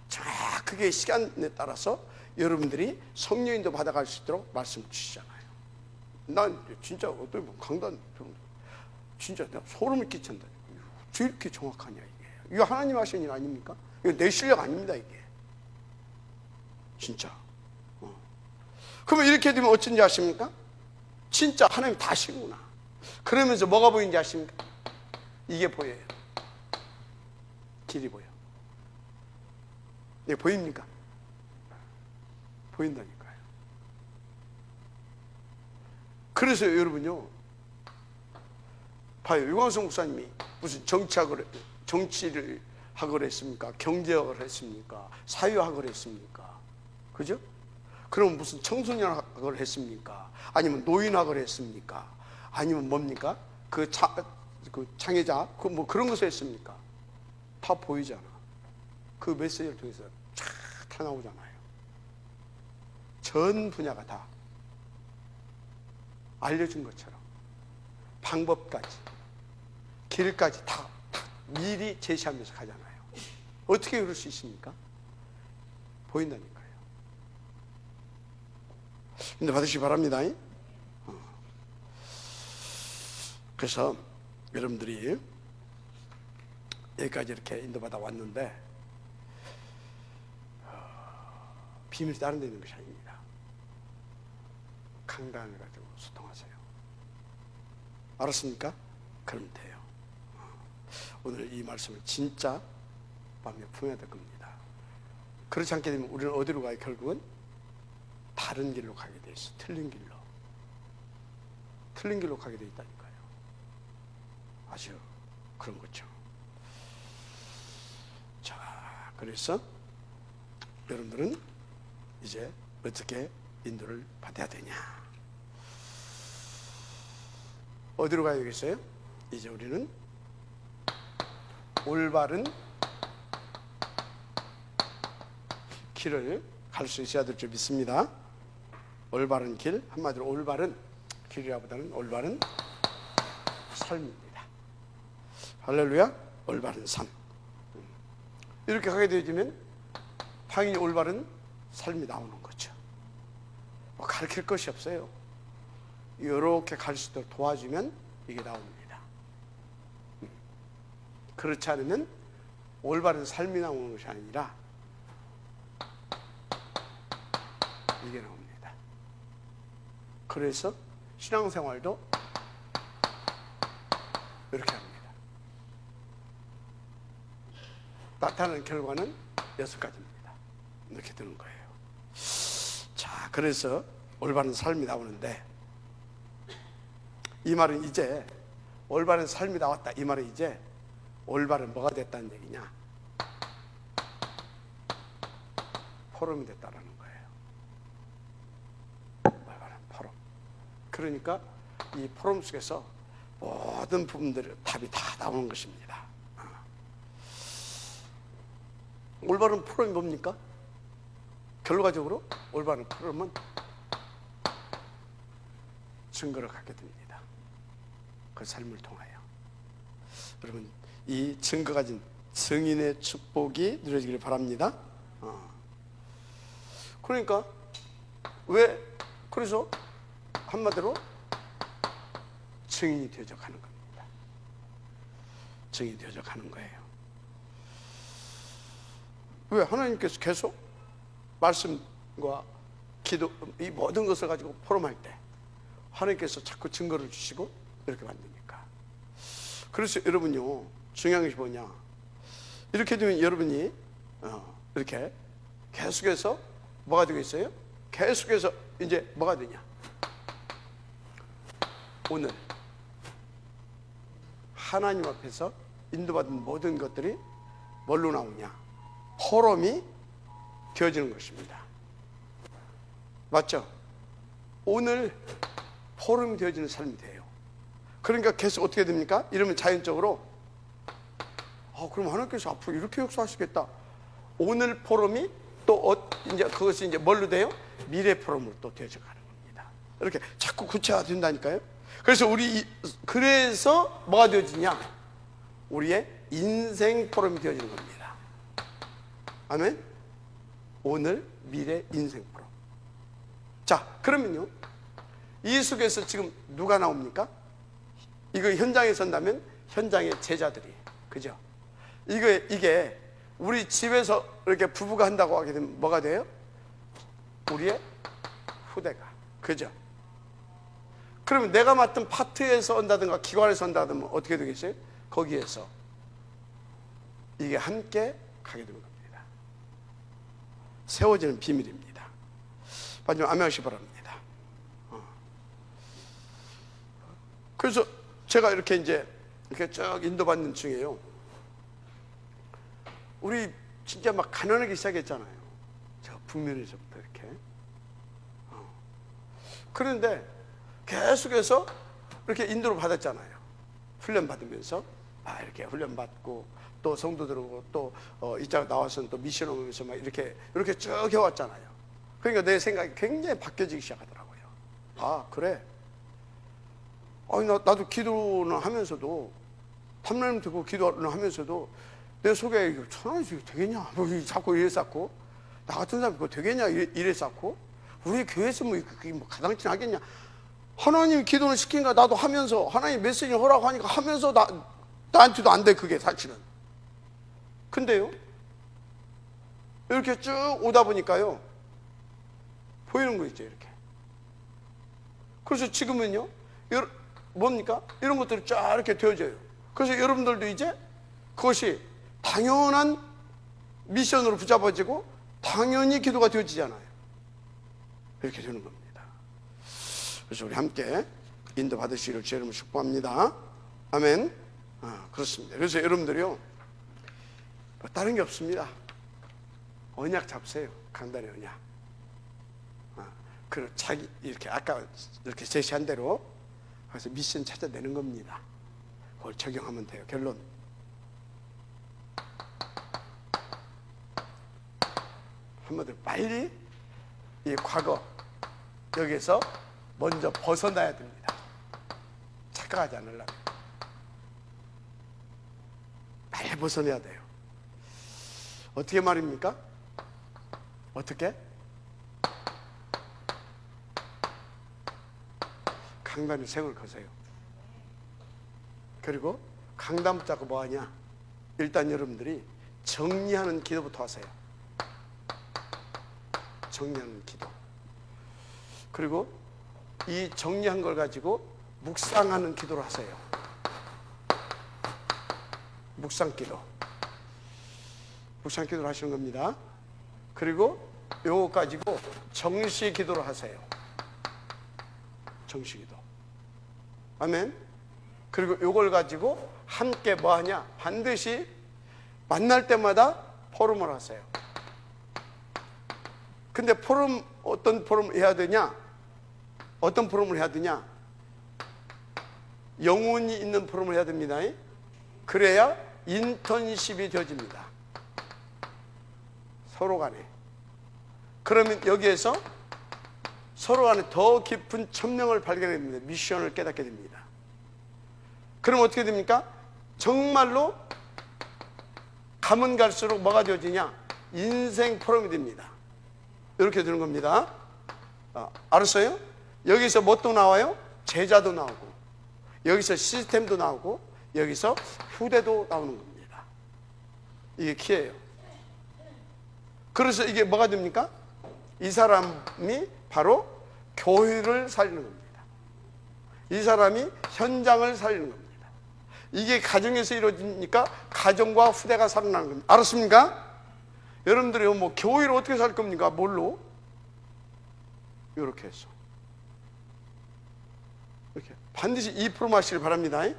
쫙 그게 시간에 따라서 여러분들이 성령인도 받아갈 수 있도록 말씀 주시잖아요. 난 진짜 어떤 분 강단 진짜 내가 소름을 끼친다. 왜 이렇게 정확하냐 이게. 이거 하나님 하신 일 아닙니까? 이거 내 실력 아닙니다 이게. 진짜. 그러면 이렇게 되면 어쩐지 아십니까? 진짜 하나님 다시구나. 그러면서 뭐가 보이는지 아십니까? 이게 보여요. 길이 보여. 이게 보입니까? 보인다니까요. 그래서 여러분요, 봐요. 유광수 목사님이 무슨 정치를 학을 했습니까? 경제학을 했습니까? 사회학을 했습니까? 그죠? 그럼 무슨 청소년학을 했습니까? 아니면 노인학을 했습니까? 아니면 뭡니까? 그 창의자, 뭐 그런 것을 했습니까? 다 보이잖아. 그 메시지를 통해서 쫙 다 나오잖아요. 전 분야가 다 알려준 것처럼 방법까지, 길까지 다 미리 제시하면서 가잖아요. 어떻게 그럴 수 있습니까? 보인다니까요. 근데 받으시기 바랍니다. 그래서 여러분들이 여기까지 이렇게 인도받아 왔는데 비밀이 다른 데 있는 것이 아닙니다. 강단을 가지고 소통하세요. 알았습니까? 그럼 돼요. 오늘 이 말씀을 진짜 마음에 품어야 될 겁니다. 그렇지 않게 되면 우리는 어디로 가요? 결국은 다른 길로 가게 돼 있어. 틀린 길로 가게 돼 있다니까요. 아주 그런 거죠. 자, 그래서 여러분들은 이제 어떻게 인도를 받아야 되냐? 어디로 가야 되겠어요? 이제 우리는 올바른 길을 갈 수 있어야 될 줄 믿습니다. 올바른 길, 한마디로 올바른 길이라보다는 올바른 삶입니다. 할렐루야. 올바른 삶. 이렇게 가게 되면 당연히 올바른 삶이 나오는 거죠. 뭐 가르칠 것이 없어요. 이렇게 갈 수 있도록 도와주면 이게 나옵니다. 그렇지 않으면 올바른 삶이 나오는 것이 아니라 이게 나옵니다. 그래서 신앙생활도 이렇게 합니다. 나타나는 결과는 6가지입니다. 이렇게 되는 거예요. 자, 그래서 올바른 삶이 나오는데 이 말은 이제 올바른 삶이 나왔다. 이 말은 이제 올바른 뭐가 됐다는 얘기냐? 포럼이 됐다라는 거예요. 올바른 포럼. 그러니까 이 포럼 속에서 모든 부분들의 답이 다 나오는 것입니다. 올바른 포럼이 뭡니까? 결과적으로 올바른 포럼은 증거를 갖게 됩니다. 그 삶을 통하여. 여러분, 이 증거 가진 증인의 축복이 누려지기를 바랍니다. 그러니까 그래서 한마디로 증인이 되어져 가는 겁니다. 증인이 되어져 가는 거예요. 왜? 하나님께서 계속 말씀과 기도, 이 모든 것을 가지고 포럼할 때 하나님께서 자꾸 증거를 주시고 이렇게 만드니까. 그래서 여러분요, 중요한 것이 뭐냐? 이렇게 되면 여러분이 이렇게 계속해서 뭐가 되겠어요? 계속해서 이제 뭐가 되냐? 오늘 하나님 앞에서 인도받은 모든 것들이 뭘로 나오냐? 포럼이 되어지는 것입니다. 맞죠? 오늘 포럼이 되어지는 삶이 돼요. 그러니까 계속 어떻게 됩니까? 이러면 자연적으로 그럼 하나님께서 앞으로 이렇게 역사하시겠다. 오늘 포럼이 또 이제 그것이 이제 뭘로 돼요? 미래 포럼으로 또 되어져 가는 겁니다. 이렇게 자꾸 구체화된다니까요. 그래서 뭐가 되어지냐? 우리의 인생 포럼이 되어지는 겁니다. 아멘. 오늘 미래 인생 포럼. 자, 그러면요, 이 속에서 지금 누가 나옵니까? 이거 현장에 선다면 현장의 제자들이, 그죠? 이게 우리 집에서 이렇게 부부가 한다고 하게 되면 뭐가 돼요? 우리의 후대가, 그죠? 그러면 내가 맡은 파트에서 한다든가 기관에서 한다든가 어떻게 되겠어요? 거기에서 이게 함께 가게 되는 겁니다. 세워지는 비밀입니다. 마지막 아멘 하시기 바랍니다. 그래서 제가 이렇게 쭉 인도받는 중에요, 우리 진짜 막 가난하기 시작했잖아요. 저 북면에서부터 이렇게. 그런데 계속해서 이렇게 인도를 받았잖아요. 훈련 받으면서 이렇게 훈련 받고 또 성도들 오고 또 이자가 나와서는 또 미션 오면서 막 이렇게 쭉 해왔잖아요. 그러니까 내 생각이 굉장히 바뀌어지기 시작하더라고요. 아, 그래. 나도 기도는 하면서도, 탐나님 듣고 기도를 하면서도 내 속에 천하님 되겠냐? 뭐 자꾸 이랬었고, 나 같은 사람 그거 되겠냐? 이랬었고, 우리 교회에서 그게 가당치 하겠냐? 하나님 기도를 시킨가 나도 하면서, 하나님 메시지 허락하니까 하면서 나한테도 안 돼, 그게 사실은. 근데요, 이렇게 쭉 오다 보니까요, 보이는 거 있죠, 이렇게. 그래서 지금은요, 뭡니까? 이런 것들이 쫙 이렇게 되어져요. 그래서 여러분들도 이제 그것이 당연한 미션으로 붙잡아지고 당연히 기도가 되어지잖아요. 이렇게 되는 겁니다. 그래서 우리 함께 인도 받으시기를 주의 이름으로 축복합니다. 아멘. 그렇습니다. 그래서 여러분들이요, 다른 게 없습니다. 언약 잡으세요. 강단의 언약. 그리고 자기 이렇게 아까 이렇게 제시한 대로 그래서 미션 찾아내는 겁니다. 그걸 적용하면 돼요. 결론. 한마디로 빨리 이 과거 여기에서 먼저 벗어나야 됩니다. 착각하지 않으려면 빨리 벗어내야 돼요. 어떻게 말입니까? 어떻게? 강단의 생을 거세요. 그리고 강단 붙잡고 뭐하냐? 일단 여러분들이 정리하는 기도부터 하세요. 정리하는 기도. 그리고 이 정리한 걸 가지고 묵상하는 기도를 하세요. 묵상 기도. 묵상 기도를 하시는 겁니다. 그리고 요거 가지고 정시 기도를 하세요. 정시 기도. 아멘. 그리고 요걸 가지고 함께 뭐하냐? 반드시 만날 때마다 포럼을 하세요. 근데 포럼, 어떤 포럼을 해야 되냐? 어떤 포럼을 해야 되냐? 영혼이 있는 포럼을 해야 됩니다. 그래야 인턴십이 되어집니다. 서로 간에. 그러면 여기에서 서로 간에 더 깊은 천명을 발견하게 됩니다. 미션을 깨닫게 됩니다. 그럼 어떻게 됩니까? 정말로 가면 갈수록 뭐가 되어지냐? 인생 포럼이 됩니다. 이렇게 되는 겁니다. 알았어요? 여기서 뭣도 나와요? 제자도 나오고, 여기서 시스템도 나오고, 여기서 후대도 나오는 겁니다. 이게 키예요. 그래서 이게 뭐가 됩니까? 이 사람이 바로 교회를 살리는 겁니다. 이 사람이 현장을 살리는 겁니다. 이게 가정에서 이루어지니까 가정과 후대가 살아나는 겁니다. 알았습니까? 여러분들이 뭐 교회를 어떻게 살 겁니까? 뭘로? 이렇게 해서 이렇게 반드시 이 프로모 하시길 바랍니다. 이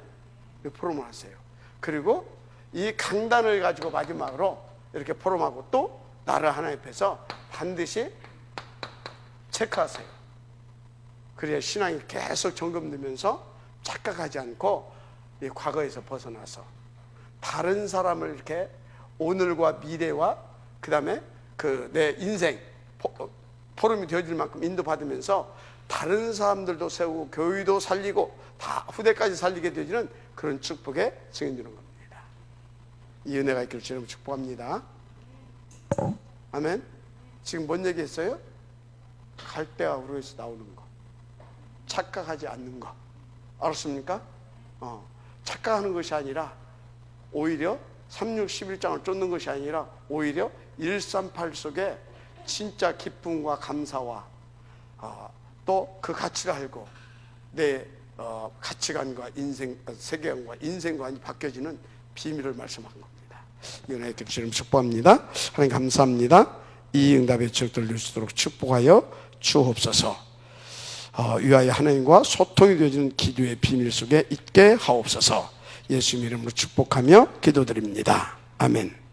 프로모 하세요. 그리고 이 강단을 가지고 마지막으로 이렇게 포럼하고 또 나를 하나님 앞에서 반드시 체크하세요. 그래야 신앙이 계속 점검되면서 착각하지 않고 이 과거에서 벗어나서 다른 사람을 이렇게 오늘과 미래와 그 다음에 그 내 인생 포럼이 되어질 만큼 인도받으면서 다른 사람들도 세우고 교회도 살리고 다 후대까지 살리게 되어지는 그런 축복의 증인되는 겁니다. 이 은혜가 있기를 주님 축복합니다. 아멘. 지금 뭔 얘기했어요? 갈대와 우르에서 나오는 거. 착각하지 않는 것. 알았습니까? 착각하는 것이 아니라 오히려 3611장을 쫓는 것이 아니라 오히려 138 속에 진짜 기쁨과 감사와 또 그 가치를 알고 내 가치관과 세계관과 인생관이 바뀌어지는 비밀을 말씀한 겁니다. 이은혜의 주님 축복합니다. 하나님 감사합니다. 이 응답의 적들 누릴 수 있도록 축복하여 주옵소서. 위하여 하나님과 소통이 되어지는 기도의 비밀 속에 있게 하옵소서. 예수님 이름으로 축복하며 기도드립니다. 아멘.